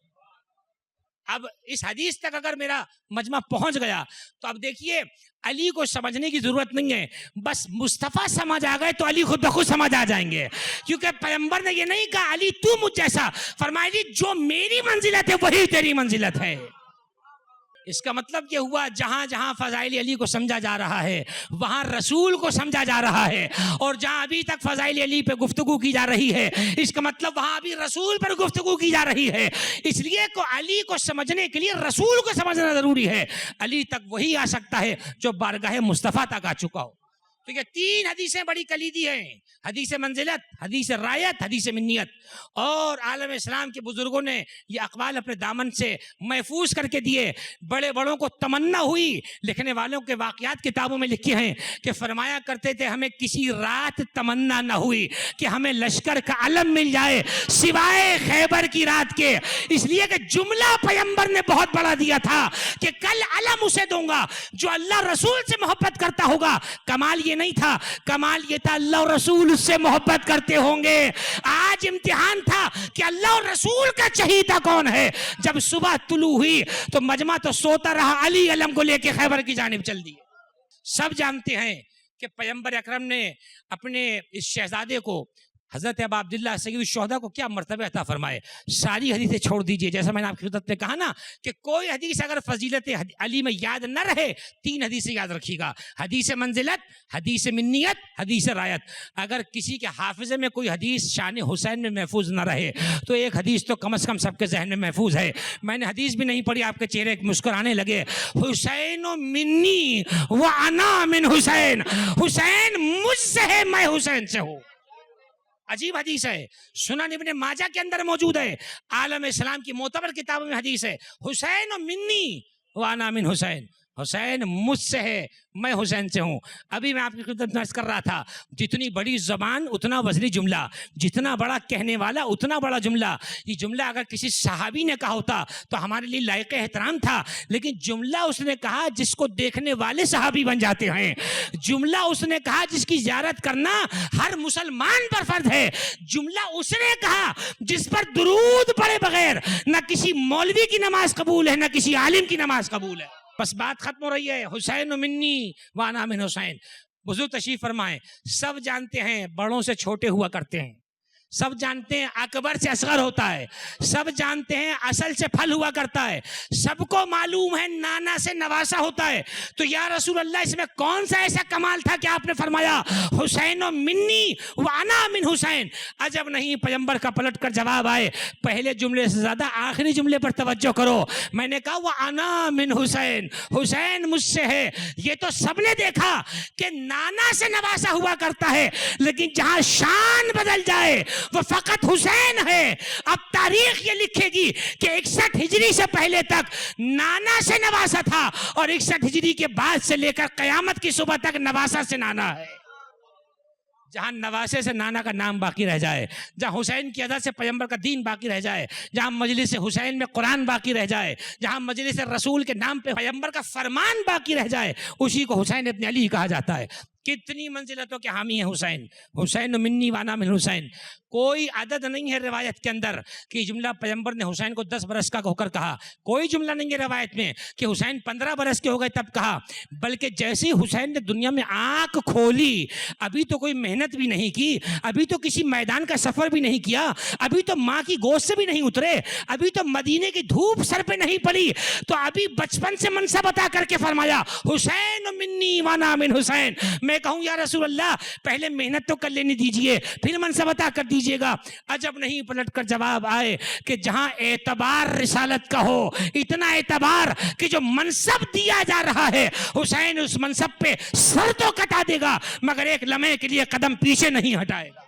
اب اس حدیث تک اگر میرا مجمع پہنچ گیا تو اب دیکھیے, علی کو سمجھنے کی ضرورت نہیں ہے, بس مصطفیٰ سمجھ آ گئے تو علی خود بخود سمجھ آ جائیں گے. کیونکہ پیغمبر نے یہ نہیں کہا علی تو مجھ جیسا, فرمایا علی جو میری منزلت ہے وہی تیری منزلت ہے. اس کا مطلب یہ ہوا جہاں جہاں فضائل علی کو سمجھا جا رہا ہے وہاں رسول کو سمجھا جا رہا ہے, اور جہاں ابھی تک فضائل علی پہ گفتگو کی جا رہی ہے اس کا مطلب وہاں ابھی رسول پر گفتگو کی جا رہی ہے. اس لیے کو علی کو سمجھنے کے لیے رسول کو سمجھنا ضروری ہے. علی تک وہی آ سکتا ہے جو بارگاہ مصطفیٰ تک آ چکا ہو. تو یہ 3 حدیثیں بڑی کلیدی ہیں, حدیث منزلت, حدیث رایت, حدیث منیت. اور عالم اسلام کے بزرگوں نے یہ اقوال اپنے دامن سے محفوظ کر کے دیے. بڑے بڑوں کو تمنا ہوئی, لکھنے والوں کے واقعات کتابوں میں لکھے ہیں کہ فرمایا کرتے تھے ہمیں کسی رات تمنا نہ ہوئی کہ ہمیں لشکر کا علم مل جائے سوائے خیبر کی رات کے. اس لیے کہ جملہ پیغمبر نے بہت بڑا دیا تھا کہ کل علم اسے دوں گا جو اللہ رسول سے محبت کرتا ہوگا. کمال یہ نہیں تھا, کمال یہ تھا اللہ اور رسول اس سے محبت کرتے ہوں گے. آج امتحان تھا کہ اللہ اور رسول کا چہیتا کون ہے. جب صبح طلوع ہوئی تو مجمع تو سوتا رہا, علی علم کو لے کے خیبر کی جانب چل دی. سب جانتے ہیں کہ پیغمبر اکرم نے اپنے اس شہزادے کو حضرت ابا عبداللہ سید الشہداء کو کیا مرتبہ عطا فرمائے. ساری حدیثیں چھوڑ دیجئے. جیسا میں نے آپ کی خدمت میں کہا نا کہ کوئی حدیث اگر فضیلت علی میں یاد نہ رہے 3 حدیثیں یاد رکھیے گا: حدیث منزلت، حدیث منیت، حدیث رایت. اگر کسی کے حافظے میں کوئی حدیث شان حسین میں محفوظ نہ رہے تو ایک حدیث تو کم از کم سب کے ذہن میں محفوظ ہے. میں نے حدیث بھی نہیں پڑھی، آپ کے چہرے مسکرانے لگے. حسین منی وانا من حسین، حسین مجھ سے ہے، میں حسین سے ہوں. عجیب حدیث ہے، سنن ابن ماجہ کے اندر موجود ہے، عالم اسلام کی معتبر کتابوں میں حدیث ہے. حسین منی وانا من حسین، حسین مجھ سے ہے، میں حسین سے ہوں. ابھی میں آپ کی خدمت میں عرض کر رہا تھا، جتنی بڑی زبان اتنا وزنی جملہ، جتنا بڑا کہنے والا اتنا بڑا جملہ. یہ جملہ اگر کسی صحابی نے کہا ہوتا تو ہمارے لیے لائق احترام تھا، لیکن جملہ اس نے کہا جس کو دیکھنے والے صحابی بن جاتے ہیں. جملہ اس نے کہا جس کی زیارت کرنا ہر مسلمان پر فرض ہے. جملہ اس نے کہا جس پر درود پڑے بغیر نہ کسی مولوی کی نماز قبول ہے، نہ کسی عالم کی نماز قبول ہے. بس بات ختم ہو رہی ہے. حسین منی وانا من حسین. حضور تشریف فرمائیں. سب جانتے ہیں بڑوں سے چھوٹے ہوا کرتے ہیں، سب جانتے ہیں اکبر سے اصغر ہوتا ہے، سب جانتے ہیں اصل سے پھل ہوا کرتا ہے، سب کو معلوم ہے نانا سے نواسا ہوتا ہے. تو یا رسول اللہ اس میں کون سا ایسا کمال تھا کہ آپ نے فرمایا حسین منی وانا من حسین؟ عجب نہیں پیغمبر کا پلٹ کر جواب آئے، پہلے جملے سے زیادہ آخری جملے پر توجہ کرو. میں نے کہا وانا من حسین، حسین مجھ سے ہے. یہ تو سب نے دیکھا کہ نانا سے نواسا ہوا کرتا ہے، لیکن جہاں شان بدل جائے وہ فقط حسین ہے. اب تاریخ یہ لکھے گی کہ 61 ہجری سے پہلے تک نانا سے نواسا تھا، اور 61 ہجری کے بعد سے لے کر قیامت کی صبح تک نواسا سے نانا ہے. جہاں نواسے سے نانا کا نام باقی رہ جائے، جہاں حسین کی ادا سے پیغمبر کا دین باقی رہ جائے، جہاں مجلس حسین میں قرآن باقی رہ جائے، جہاں مجلس رسول کے نام پہ پیغمبر کا فرمان باقی رہ جائے، اسی کو حسین ابن علی کہا جاتا ہے. کتنی منزلتوں کے حامی ہیں حسین. حسین منی وانا من حسین. کوئی عدد نہیں ہے روایت کے اندر کہ جملہ پیغمبر نے حسین کو 10 برس کا ہو کر کہا. کوئی جملہ نہیں ہے روایت میں کہ حسین 15 برس کے ہو گئے تب کہا. بلکہ جیسے حسین نے دنیا میں آنکھ کھولی، ابھی تو کوئی محنت بھی نہیں کی، ابھی تو کسی میدان کا سفر بھی نہیں کیا، ابھی تو ماں کی گود سے بھی نہیں اترے، ابھی تو مدینے کی دھوپ سر پہ نہیں پڑی، تو ابھی بچپن سے منصب عطا کر کے فرمایا حسین منی وانا من حسین. میں کہوں یا رسول اللہ پہلے محنت تو کر لینے دیجئے، پھر منصب عطا کر دیجئے گا. عجب نہیں پلٹ کر جواب آئے کہ جہاں اعتبار رسالت کا ہو، اتنا اعتبار کہ جو منصب دیا جا رہا ہے حسین اس منصب پہ سر تو کٹا دے گا مگر ایک لمحے کے لیے قدم پیچھے نہیں ہٹائے گا.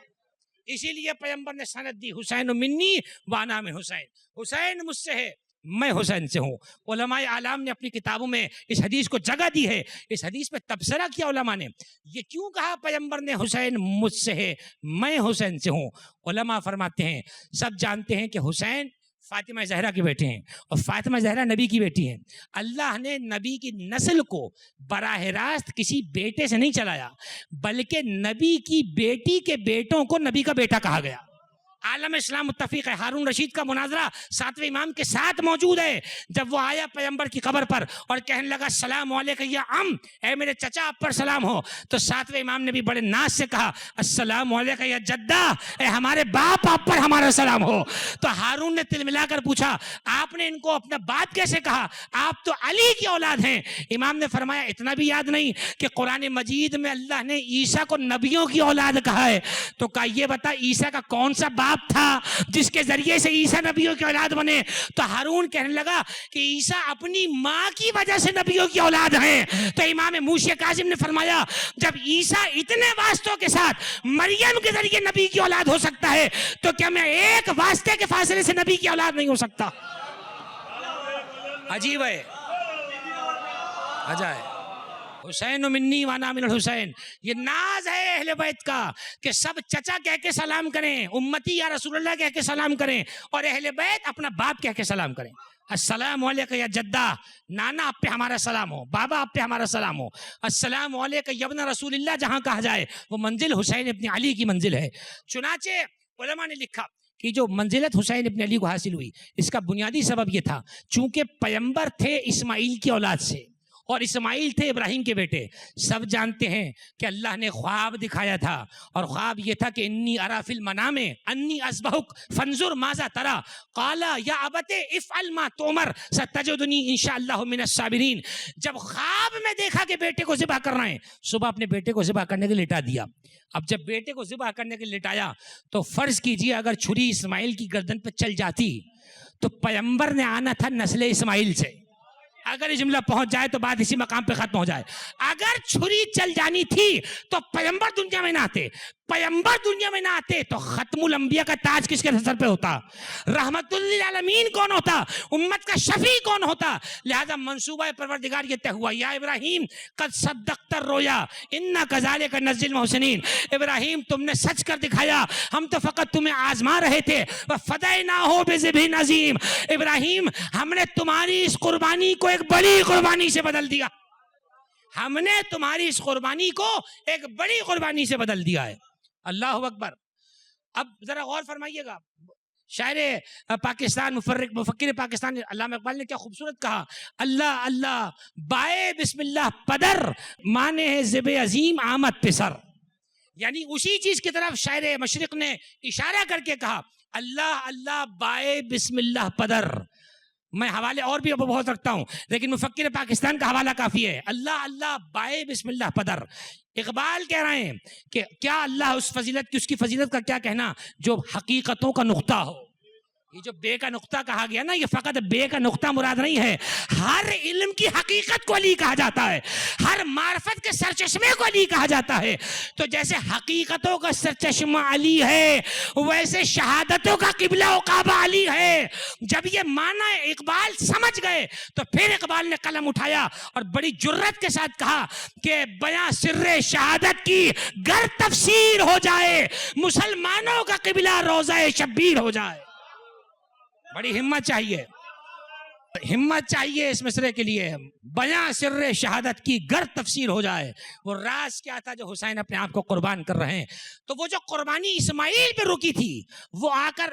اسی لیے پیغمبر نے سند دی حسین منی وانا من حسین. حسین مجھ سے ہے، میں حسین سے ہوں. علماء اعلام نے اپنی کتابوں میں اس حدیث کو جگہ دی ہے. اس حدیث پہ تبصرہ کیا علماء نے. یہ کیوں کہا پیغمبر نے حسین مجھ سے ہے، میں حسین سے ہوں؟ علماء فرماتے ہیں سب جانتے ہیں کہ حسین فاطمہ زہرا کے بیٹے ہیں، اور فاطمہ زہرا نبی کی بیٹی ہیں. اللہ نے نبی کی نسل کو براہ راست کسی بیٹے سے نہیں چلایا، بلکہ نبی کی بیٹی کے بیٹوں کو نبی کا بیٹا کہا گیا. عالم اسلام متفق ہے. ہارون رشید کا مناظرہ 7ویں امام کے ساتھ موجود ہے. جب وہ آیا پیغمبر کی قبر پر اور کہنے لگا السلام علیکم یا عم، اے میرے چچا آپ پر سلام ہو، تو 7ویں امام نے بھی بڑے ناز سے کہا السلام علیکم یا جدہ، اے ہمارے باپ آپ پر ہمارا سلام ہو. تو ہارون نے تل ملا کر پوچھا آپ نے ان کو اپنا باپ کیسے کہا؟ آپ تو علی کی اولاد ہیں. امام نے فرمایا اتنا بھی یاد نہیں کہ قرآن مجید میں اللہ نے عیسیٰ کو نبیوں کی اولاد کہا ہے. تو کہا یہ بتا عیسیٰ کا کون سا باپ تھا جس کے ذریعے سے عیسیٰ نبیوں کی اولاد بنے؟ تو ہارون کہنے لگا کہ عیسیٰ اپنی ماں کی وجہ سے نبیوں کی اولاد ہیں. تو امام موسی کاظم نے فرمایا جب عیسیٰ اتنے واسطوں کے ساتھ مریم کے ذریعے نبی کی اولاد ہو سکتا ہے تو کیا میں ایک واسطے کے فاصلے سے نبی کی اولاد نہیں ہو سکتا؟ عجیب ہے، عجائب. حسین منی وانا من الحسین. یہ ناز ہے اہل بیت کا کہ سب چچا کہہ کے سلام کریں، امتی یا رسول اللہ کہہ کے سلام کریں، اور اہل بیت اپنا باپ کہہ کے سلام کریں. السلام علیکم یا جدہ، نانا آپ پہ ہمارا سلام ہو، بابا آپ پہ ہمارا سلام ہو. السلام علیکم یا ابن رسول اللہ جہاں کہا جائے وہ منزل حسین ابن علی کی منزل ہے. چنانچہ علماء نے لکھا کہ جو منزلت حسین ابن علی کو حاصل ہوئی اس کا بنیادی سبب یہ تھا چونکہ پیغمبر تھے اسماعیل کی اولاد سے، اور اسماعیل تھے ابراہیم کے بیٹے. سب جانتے ہیں کہ اللہ نے خواب دکھایا تھا اور خواب یہ تھا کہ انی ارا فی المنام انی اذبحک فانظر ماذا تری قال یا ابت افعل ما تؤمر ستجدنی ان شاء اللہ من الصابرین. جب خواب میں دیکھا کہ بیٹے کو ذبح کر رہے ہیں، صبح اپنے بیٹے کو ذبح کرنے کے لیے لٹا دیا. اب جب بیٹے کو ذبح کرنے کے لیے لٹایا تو فرض کیجئے اگر چھری اسماعیل کی گردن پہ چل جاتی تو پیغمبر نے آنا تھا نسل اسماعیل سے. اگر یہ جملہ پہنچ جائے تو بات اسی مقام پہ ختم ہو جائے. اگر چھری چل جانی تھی تو پیغمبر دنیا میں نہ آتے. پیغمبر دنیا میں نہ آتے تو ختم الانبیاء کا تاج کس کے سر پہ ہوتا؟ رحمت للعالمین کون ہوتا؟ امت کا شفیع کون ہوتا؟ لہذا منصوبہ پروردگار یہ طے ہوا، یا ابراہیم قد صدقت الرؤیا انا کذالک نجزی المحسنین. ابراہیم تم نے سچ کر دکھایا، ہم تو فقط تمہیں آزما رہے تھے. وفدیناہ بذبح عظیم. ابراہیم ہم نے تمہاری اس قربانی کو ایک بڑی قربانی سے بدل دیا. ہم نے تمہاری اس قربانی کو ایک بڑی قربانی سے بدل دیا ہے. اللہ اکبر. اب ذرا غور فرمائیے گا، شاعر پاکستان مفکر پاکستان علامہ اقبال نے کیا خوبصورت کہا، اللہ اللہ بائے بسم اللہ پدر مانے ہے ذبح عظیم آمد پسر. یعنی اسی چیز کی طرف شاعر مشرق نے اشارہ کر کے کہا اللہ اللہ بائے بسم اللہ پدر. میں حوالے اور بھی بہت رکھتا ہوں لیکن مفکر پاکستان کا حوالہ کافی ہے. اللہ اللہ بائے بسم اللہ پدر. اقبال کہہ رہے ہیں کہ کیا اللہ اس فضیلت کی، اس کی فضیلت کا کیا کہنا جو حقیقتوں کا نقطہ ہو. یہ جو بے کا نقطہ کہا گیا نا، یہ فقط بے کا نقطہ مراد نہیں ہے. ہر علم کی حقیقت کو علی کہا جاتا ہے، ہر معرفت کے سرچشمے کو علی کہا جاتا ہے. تو جیسے حقیقتوں کا سرچشمہ علی ہے ویسے شہادتوں کا قبلہ و کعبہ علی ہے. جب یہ معنی اقبال سمجھ گئے تو پھر اقبال نے قلم اٹھایا اور بڑی جرت کے ساتھ کہا کہ بیاں سر شہادت کی گر تفسیر ہو جائے، مسلمانوں کا قبلہ روضہ شبیر ہو جائے. بڑی ہمت چاہیے، ہمت چاہیے اس مصرے کے لیے. بیاں سر شہادت کی گر تفسیر ہو جائے. وہ راز کیا تھا جو حسین اپنے آپ کو قربان کر رہے ہیں؟ تو وہ جو قربانی اسماعیل پہ رکی تھی وہ آ کر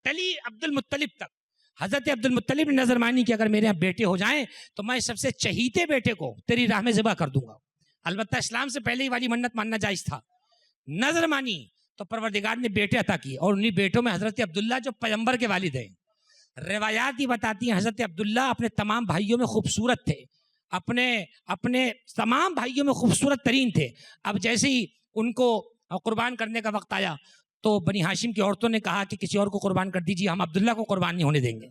ٹلی عبد المطلب تک. حضرت عبد المطلب نے نظر مانی کہ اگر میرے یہاں بیٹے ہو جائیں تو میں سب سے چہیتے بیٹے کو تیری راہ میں ذبح کر دوں گا. البتہ اسلام سے پہلے ہی والی منت ماننا جائز تھا. نظر مانی تو پروردگار نے بیٹے عطا کیے اور انہی بیٹوں میں حضرت عبداللہ جو پیغمبر کے والد ہیں. روایات ہی بتاتی ہیں حضرت عبداللہ اپنے تمام بھائیوں میں خوبصورت تھے، اپنے تمام بھائیوں میں خوبصورت ترین تھے. اب جیسے ہی ان کو قربان کرنے کا وقت آیا تو بنی ہاشم کی عورتوں نے کہا کہ کسی اور کو قربان کر دیجیے، ہم عبداللہ کو قربان نہیں ہونے دیں گے.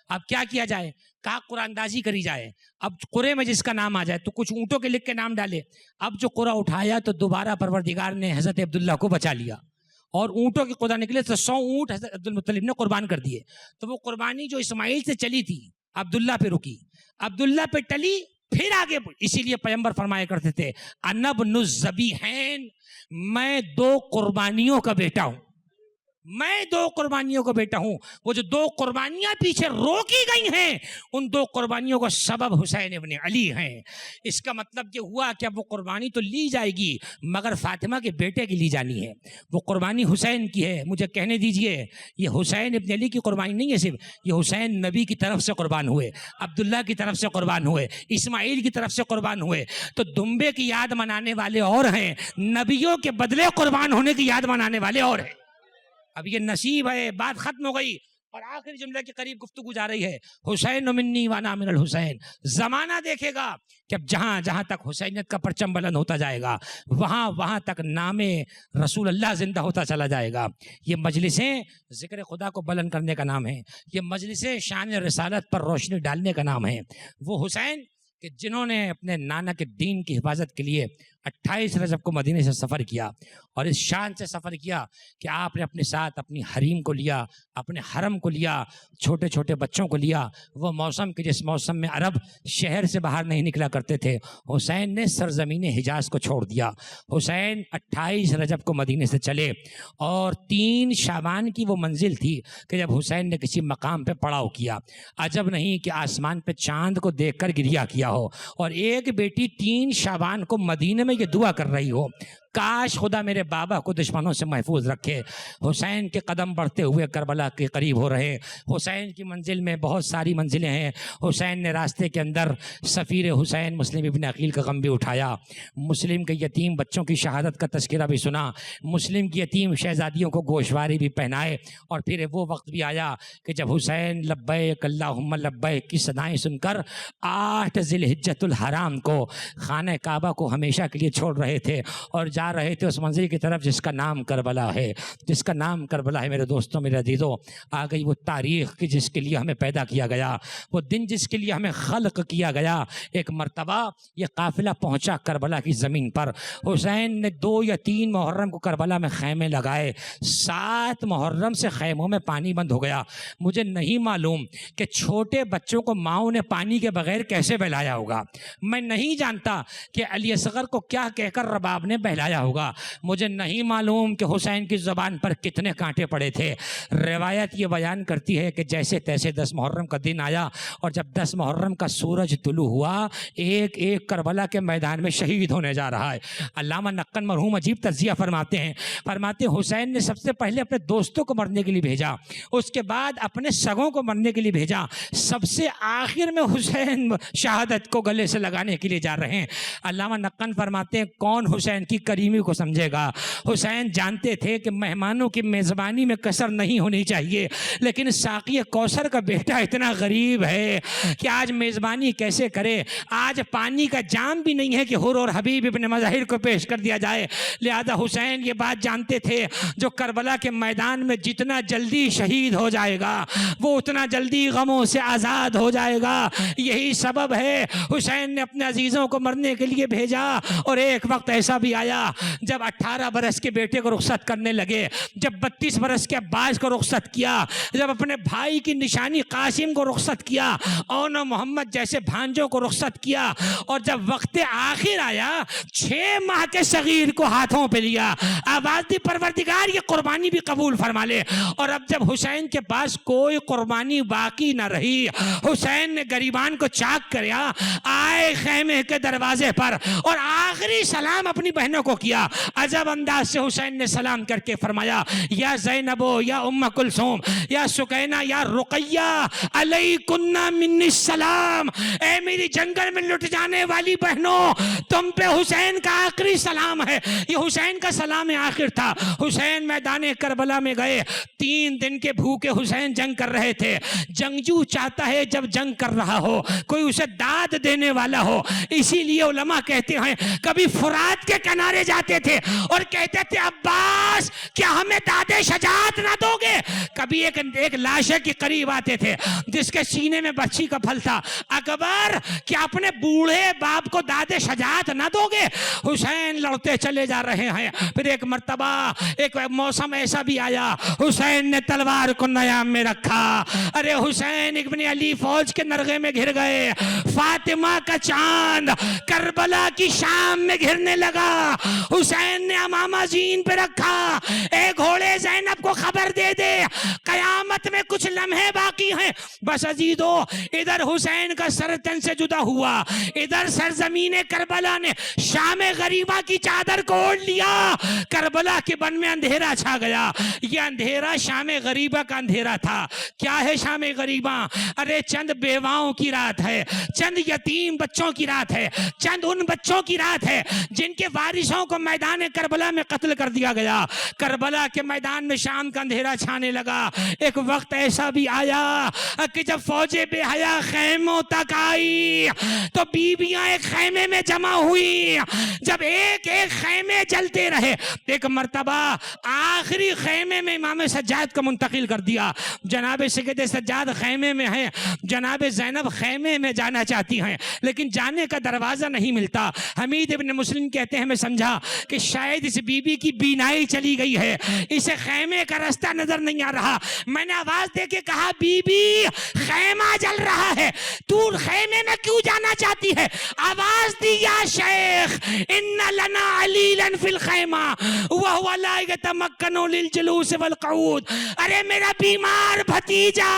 اب کیا کیا جائے؟ کہا قرآن دازی کری جائے. اب قرے میں جس کا نام آ جائے تو کچھ اونٹوں کے لکھ کے نام ڈالے. اب جو قرہ اٹھایا تو دوبارہ پروردگار نے حضرت عبداللہ کو بچا لیا اور اونٹوں کے قدر نکلے تو 100 اونٹ حضرت عبد المطلب نے قربان کر دیے. تو وہ قربانی جو اسماعیل سے چلی تھی عبداللہ پہ رکی، عبداللہ پہ ٹلی، پھر آگے. اسی لیے پیغمبر فرمایا کرتے تھے انا ابن الذبیحین، میں 2 قربانیوں کا بیٹا ہوں، میں 2 قربانیوں کا بیٹا ہوں. وہ جو 2 قربانیاں پیچھے روکی گئی ہیں ان 2 قربانیوں کا سبب حسین ابن علی ہیں. اس کا مطلب یہ ہوا کہ اب وہ قربانی تو لی جائے گی مگر فاطمہ کے بیٹے کی لی جانی ہے. وہ قربانی حسین کی ہے. مجھے کہنے دیجئے یہ حسین ابن علی کی قربانی نہیں ہے، صرف یہ حسین نبی کی طرف سے قربان ہوئے، عبداللہ کی طرف سے قربان ہوئے، اسماعیل کی طرف سے قربان ہوئے. تو دمبے کی یاد منانے والے اور ہیں، نبیوں کے بدلے قربان ہونے کی یاد منانے والے اور ہیں. اب یہ نصیب ہے. بات ختم ہو گئی اور آخری جملے کے قریب گفتگو جا رہی ہے. حسین منی وانا من الحسین. زمانہ دیکھے گا کہ اب جہاں جہاں تک حسینیت کا پرچم بلند ہوتا جائے گا وہاں تک نام رسول اللہ زندہ ہوتا چلا جائے گا. یہ مجلسیں ذکر خدا کو بلند کرنے کا نام ہے، یہ مجلسیں شان رسالت پر روشنی ڈالنے کا نام ہے. وہ حسین کہ جنہوں نے اپنے نانا کے دین کی حفاظت کے لیے 28 رجب کو مدینے سے سفر کیا اور اس شان سے سفر کیا کہ آپ نے اپنے ساتھ اپنی حریم کو لیا، اپنے حرم کو لیا، چھوٹے چھوٹے بچوں کو لیا. وہ موسم کے جس موسم میں عرب شہر سے باہر نہیں نکلا کرتے تھے، حسین نے سرزمین حجاز کو چھوڑ دیا. حسین 28 رجب کو مدینے سے چلے اور 3 شعبان کی وہ منزل تھی کہ جب حسین نے کسی مقام پہ پڑاؤ کیا. عجب نہیں کہ آسمان پہ چاند کو دیکھ کر گریا کیا ہو اور ایک بیٹی 3 شعبان کو مدینے میں یہ دعا کر رہی ہو کاش خدا میرے بابا کو دشمنوں سے محفوظ رکھے۔ حسین کے قدم بڑھتے ہوئے کربلا کے قریب ہو رہے ہیں۔ حسین کی منزل میں بہت ساری منزلیں ہیں۔ حسین نے راستے کے اندر سفیر حسین مسلم ابن عقیل کا غم بھی اٹھایا، مسلم کے یتیم بچوں کی شہادت کا تذکرہ بھی سنا، مسلم کی یتیم شہزادیوں کو گوشواری بھی پہنائے، اور پھر وہ وقت بھی آیا کہ جب حسین لبیک اللہم لبیک کی صدائیں سن کر 8 ذی الحجۃ الحرام کو، خانہ کعبہ کو ہمیشہ کے لیے چھوڑ رہے تھے اور جا رہے تھے اس منزل کی طرف جس کا نام کربلا ہے، جس کا نام کربلا ہے۔ میرے دوستوں، میرے عزیزوں، آ گئی وہ تاریخ کی جس کے لیے ہمیں پیدا کیا گیا، وہ دن جس کے لیے ہمیں خلق کیا گیا۔ ایک مرتبہ یہ قافلہ پہنچا کربلا کی زمین پر۔ حسین نے 2 یا 3 محرم کو کربلا میں خیمے لگائے، 7 محرم سے خیموں میں پانی بند ہو گیا۔ مجھے نہیں معلوم کہ چھوٹے بچوں کو ماؤں نے پانی کے بغیر کیسے بہلایا ہوگا، میں نہیں جانتا کہ علی اصغر کو کیا کہہ کر رباب نے بہلایا ہوگا، مجھے نہیں معلوم کہ حسین کی زبان پر کتنے کانٹے پڑے تھے۔ روایت یہ بیان کرتی ہے کہ جیسے تیسے 10 محرم کا دن آیا، اور جب 10 محرم کا سورج طلوع ہوا، ایک ایک کربلا کے میدان میں شہید ہونے جا رہا ہے۔ علامہ نقن مرحوم عجیب تجزیہ فرماتے ہیں حسین نے سب سے پہلے اپنے دوستوں کو مرنے کے لیے بھیجا، اس کے بعد اپنے سگوں کو مرنے کے لیے بھیجا، سب سے آخر میں حسین شہادت کو گلے سے لگانے کے لیے جا رہے ہیں۔ علامہ نقن فرماتے ہیں کون حسین کی کریمی کو سمجھے گا؟ حسین جانتے تھے کہ مہمانوں کی میزبانی میں کسر نہیں ہونی چاہیے، لیکن ساقی کوثر کا بیٹا اتنا غریب ہے کہ آج میزبانی کیسے کرے، آج پانی کا جام بھی نہیں ہے کہ حر اور حبیب ابن مظاہر کو پیش کر دیا جائے۔ لہذا حسین یہ بات جانتے تھے جو کربلا کے میدان میں جتنا جلدی شہید ہو جائے گا وہ اتنا جلدی غموں سے آزاد ہو جائے گا۔ یہی سبب ہے حسین نے اپنے عزیزوں کو مرنے کے لیے بھیجا، اور ایک وقت ایسا بھی آیا جب 18 برس کے بیٹے کو رخصت کرنے لگے، جب 32 برس کے عباس کو رخصت کیا، جب اپنے بھائی کی نشانی قاسم کو رخصت کیا، اون محمد جیسے بھانجوں کو رخصت کیا، اور جب وقت آخر آیا 6 ماہ کے صغیر کو ہاتھوں پہ لیا، آواز دی پروردگار یہ قربانی بھی قبول فرما لے۔ اور اب جب حسین کے پاس کوئی قربانی باقی نہ رہی، حسین نے گریبان کو چاک کریا، آئے خیمے کے دروازے پر اور آخری سلام اپنی بہنوں کو کیا۔ عجب انداز سے حسین نے سلام کر کے فرمایا یا زینبو یا ام کلثوم یا سکینہ یا رقیہ علیکن منی السلام، اے میری جنگل میں لٹ جانے والی بہنوں تم پہ حسین کا آخری سلام ہے۔ یہ حسین کا سلام آخر تھا۔ حسین میدان کربلا میں گئے، 3 دن کے بھوکے حسین جنگ کر رہے تھے۔ جنگجو چاہتا ہے جب جنگ کر رہا ہو کوئی اسے داد دینے والا ہو، اسی لیے علماء کہتے ہیں کبھی فرات کے کنارے جاتے تھے اور کہتے تھے عباس کیا ہمیں داد شجاعت نہ دو گے؟ کبھی ایک لاشے کے قریب آتے تھے جس کے سینے میں بچی کا پھل تھا، اکبر کیا اپنے بوڑھے باپ کو داد شجاعت نہ دو گے؟ حسین لڑتے چلے جا رہے ہیں۔ پھر ایک مرتبہ ایک موسم ایسا بھی آیا، حسین نے تلوار کو نیام میں رکھا، ارے حسین ابن علی فوج کے نرغے میں گھر گئے، فاطمہ کا چاند کربلا کی شام میں گھرنے لگا، حسین نے امامہ زین پہ رکھا، اے گھوڑے زینب کو خبر دے دے قیامت میں کچھ لمحے باقی ہیں۔ بس عزیزو ادھر حسین کا سر تن سے جدا ہوا، ادھر سرزمین کربلا نے شام غریبہ کی چادر کو اوڑھ لیا، کربلا کے بن میں اندھیرا چھا گیا۔ یہ اندھیرا شام غریبہ کا اندھیرا تھا۔ کیا ہے شام غریبہ؟ ارے چند بیواؤں کی رات ہے، چند یتیم بچوں کی رات ہے، چند ان بچوں کی رات ہے جن کے وارثوں کو میدان کربلا میں قتل کر دیا گیا۔ کربلا کے میدان میں شام کا اندھیرا چھانے لگا۔ ایک وقت ایسا بھی آیا کہ جب فوج بے حیا خیموں تک آئی تو بیویاں ایک خیمے میں جمع ہوئی، جب ایک ایک خیمے جلتے رہے، ایک مرتبہ آخری خیمے میں امام سجاد کو منتقل کر دیا۔ جناب سید سجاد خیمے میں ہیں، جناب زینب خیمے میں جانا چاہتی ہیں لیکن جانے کا دروازہ نہیں ملتا۔ حمید ابن مسلم کہتے ہیں میں سمجھا کہ شاید اس بی بی کی بینائی چلی گئی ہے، اسے خیمے کا راستہ نظر نہیں آ رہا. میں نے آواز دے کے کہا بی بی خیمہ جل رہا ہے, تو خیمے میں کیوں جانا چاہتی ہے؟ آواز دی یا شیخ ان لنا علیلا فی الخیمہ وہو لا یتمکن للجلوس والقعود. ارے میرا بیمار بھتیجا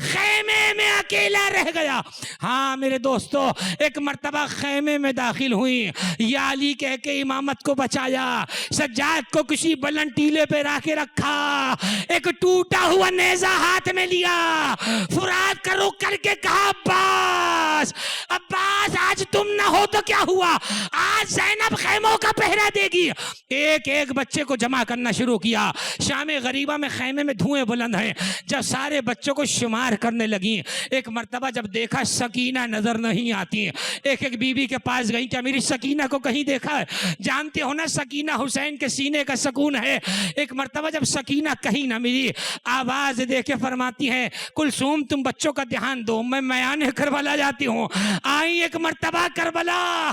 خیمے میں اکیلا رہ گیا. ہاں میرے دوستو, ایک مرتبہ خیمے میں داخل ہوئی, یا علی کہہ کے امامت کو بچایا, سجاد کو کسی بلند ٹیلے پہ رکھ کے رکھا, ایک ٹوٹا ہوا نیزہ ہاتھ میں لیا, فرات کا رخ کر کے کہا عباس عباس آج تم نہ ہو تو کیا ہوا, آج زینب خیموں کا پہرا دے گی. ایک ایک بچے کو جمع کرنا شروع کیا. شام غریبہ میں خیمے میں دھوئیں بلند ہیں. جب سارے بچوں کو شمار کرنے لگی, ایک مرتبہ جب دیکھا سکینہ نظر نہیں آتی, ایک ایک بی بی کے پاس گئی, کیا میری سکینہ کو کہیں دیکھا ہے؟ جانتے ہو نا سکینہ حسین کے سینے کا سکون ہے. ایک مرتبہ جب سکینہ کہیں نہ ملی, آواز دے کے فرماتی ہے کلثوم تم بچوں کا دھیان دو, میں میان کربلا جاتی ہوں. آئی ایک مرتبہ کربلا,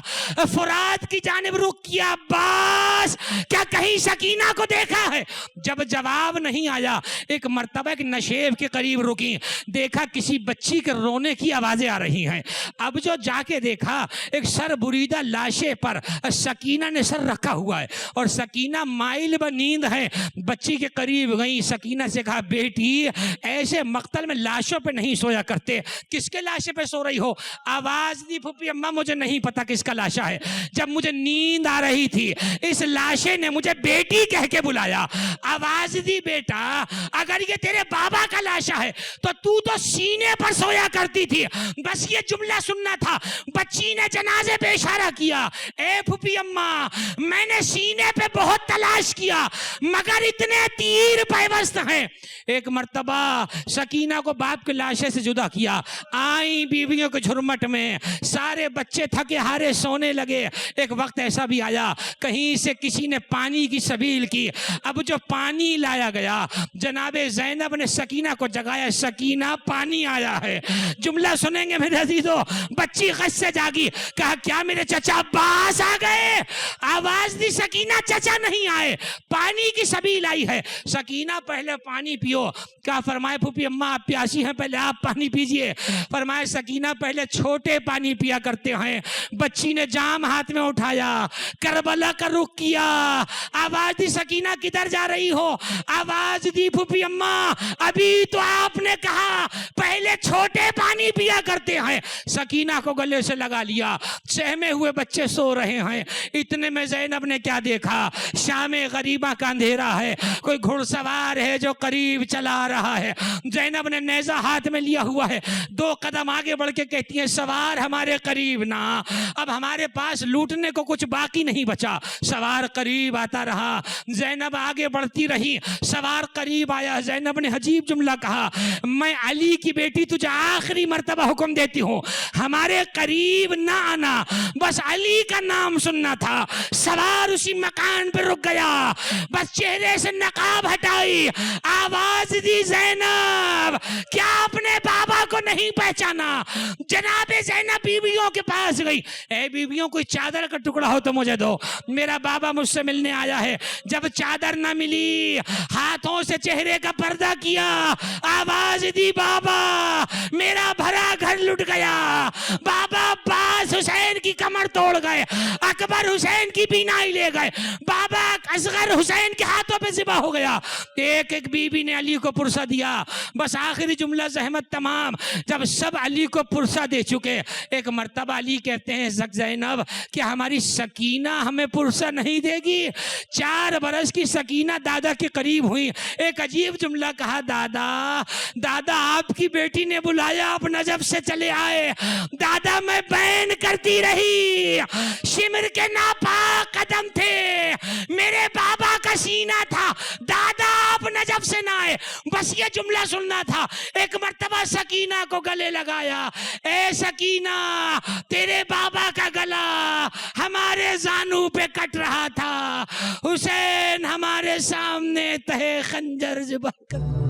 فرات کی جانب رخ کیا, عباس کیا کہیں سکینہ کو دیکھا ہے؟ جب جواب نہیں آیا, ایک مرتبہ ایک نشیب کے قریب رکی, دیکھا کسی بچی کے رونے کی آوازیں آ رہی ہیں. اب جو جا کے دیکھا, ایک سر بریدہ لاشے پر سکینہ نے سر رکھا ہوا ہے اور سکینہ مائل بنیند ہے. بچی کے قریب گئی, سکینہ سے کہا بیٹی ایسے مقتل میں لاشوں پہ نہیں سویا کرتے, کس کے لاشے پہ سو رہی ہو؟ آواز دی پھپھی اماں مجھے نہیں پتا کس کا لاشا ہے, جب مجھے نیند آ رہی تھی اس لاشے نے مجھے بیٹی کہہ کے بلایا. آواز دی بیٹا اگر یہ تیرے بابا کا لاشا ہے تو سینے پر سویا کرتی تھی, بس یہ جملہ سننا تھا. بچی نے جنازے پہ اشارہ کیا, اے پھپھی اماں میں نے سینے پہ بہت تلاش کیا مگر اتنے تیر پیوست ہیں. ایک مرتبہ سکینہ کو باپ کے لاشے سے جدا کیا, آئیں بیویوں کے جھرمٹ میں, سارے بچے تھکے ہارے سونے لگے. ایک وقت ایسا بھی آیا کہیں سے کسی نے پانی کی سبیل کی, اب جو پانی لایا گیا جناب زینب نے سکینہ کو جگایا, سکینہ پانی آیا ہے. جملہ سنیں گے میرے عزیزو, بچی غش سے جاگی, کہا کیا میرے چچا عباس آ گئے؟ آواز دی سکینہ چچا نہیں آئے, پانی کی سبیل آئی ہے. سکینہ پہلے پانی پیو. کہا فرمائے پھوپھی اماں آپ پیاسی ہیں, پہلے آپ پانی پیجئے. فرمائے سکینہ پہلے چھوٹے پانی پیا کرتے ہیں. بچی نے جام ہاتھ میں اٹھایا, کربلا کا رخ کیا. آواز دی سکینہ کدھر جا رہی ہو؟ آواز دی پھوپھی اماں ابھی تو آپ نے کہا پہلے چھوٹے پانی پیا کرتے ہیں. سکینہ کو گلے سے لگا لیا, سہمے ہوئے بچے سو رہے ہیں. اتنے میں زینب نے کیا دیکھا, شام غریبہ کا اندھیرا ہے, کوئی گھڑ سوار ہے جو قریب چلا رہا ہے. زینب نے نیزہ ہاتھ میں لیا ہوا ہے, 2 قدم آگے بڑھ کے کہتی ہیں سوار ہمارے قریب نہ, اب ہمارے پاس لوٹنے کو کچھ باقی نہیں بچا. سوار قریب آتا رہا, زینب آگے بڑھتی رہی, سوار قریب آیا. زینب نے عجیب جملہ کہا, میں علی کی بیٹی تجھے آخری مرتبہ حکم دیتی ہوں ہمارے قریب نہ آنا, بس علی کا نام سننا تھا. سوار اسی مکان پہ رک گیا, بس چہرے سے نقاب ہٹائی, آواز دی زینب کیا اپنے بابا کو نہیں پہچانا؟ جناب زینب بیویوں کے پاس گئی, اے بیویوں کوئی چادر کا ٹکڑا ہو تو مجھے دو, میرا بابا مجھ سے ملنے آیا ہے. جب چادر نہ ملی ہاتھوں سے چہرے کا پردہ کیا, آواز دی بابا میرا بھرا گھر لٹ گیا. بابا عباس حسین کی کمر توڑ گئے, اکبر حسین کی بینائی لے گئے, بابا اصغر حسین کے ہاتھوں پہ ذبح ہو گیا. ایک ایک بیوی نے علی کو پرسہ دیا, بس آخری جملہ زحمت تمام. جب سب علی کو پرسہ دے چکے, ایک مرتبہ علی کہتے ہیں زینب کہ ہماری سکینہ ہمیں پرسہ نہیں دے گی. 4 برس کی سکینہ دادا کے قریب ہوئی, ایک عجیب جملہ کہا, دادا آپ کی بیٹی نے بلایا, آپ نجف سے چلے آئے. دادا میں بین کرتی رہی, شمر کے ناپاک قدم تھے, میرے بابا کا سینہ تھا, دادا آپ نجف سے نہ آئے, بس یہ جملہ سننا تھا. ایک مرتبہ سکینہ کو گلے لگایا, اے سکینہ تیرے بابا کا گلا ہمارے زانو پہ کٹ رہا تھا, حسین ہمارے سامنے تہے خنجر ذبح کر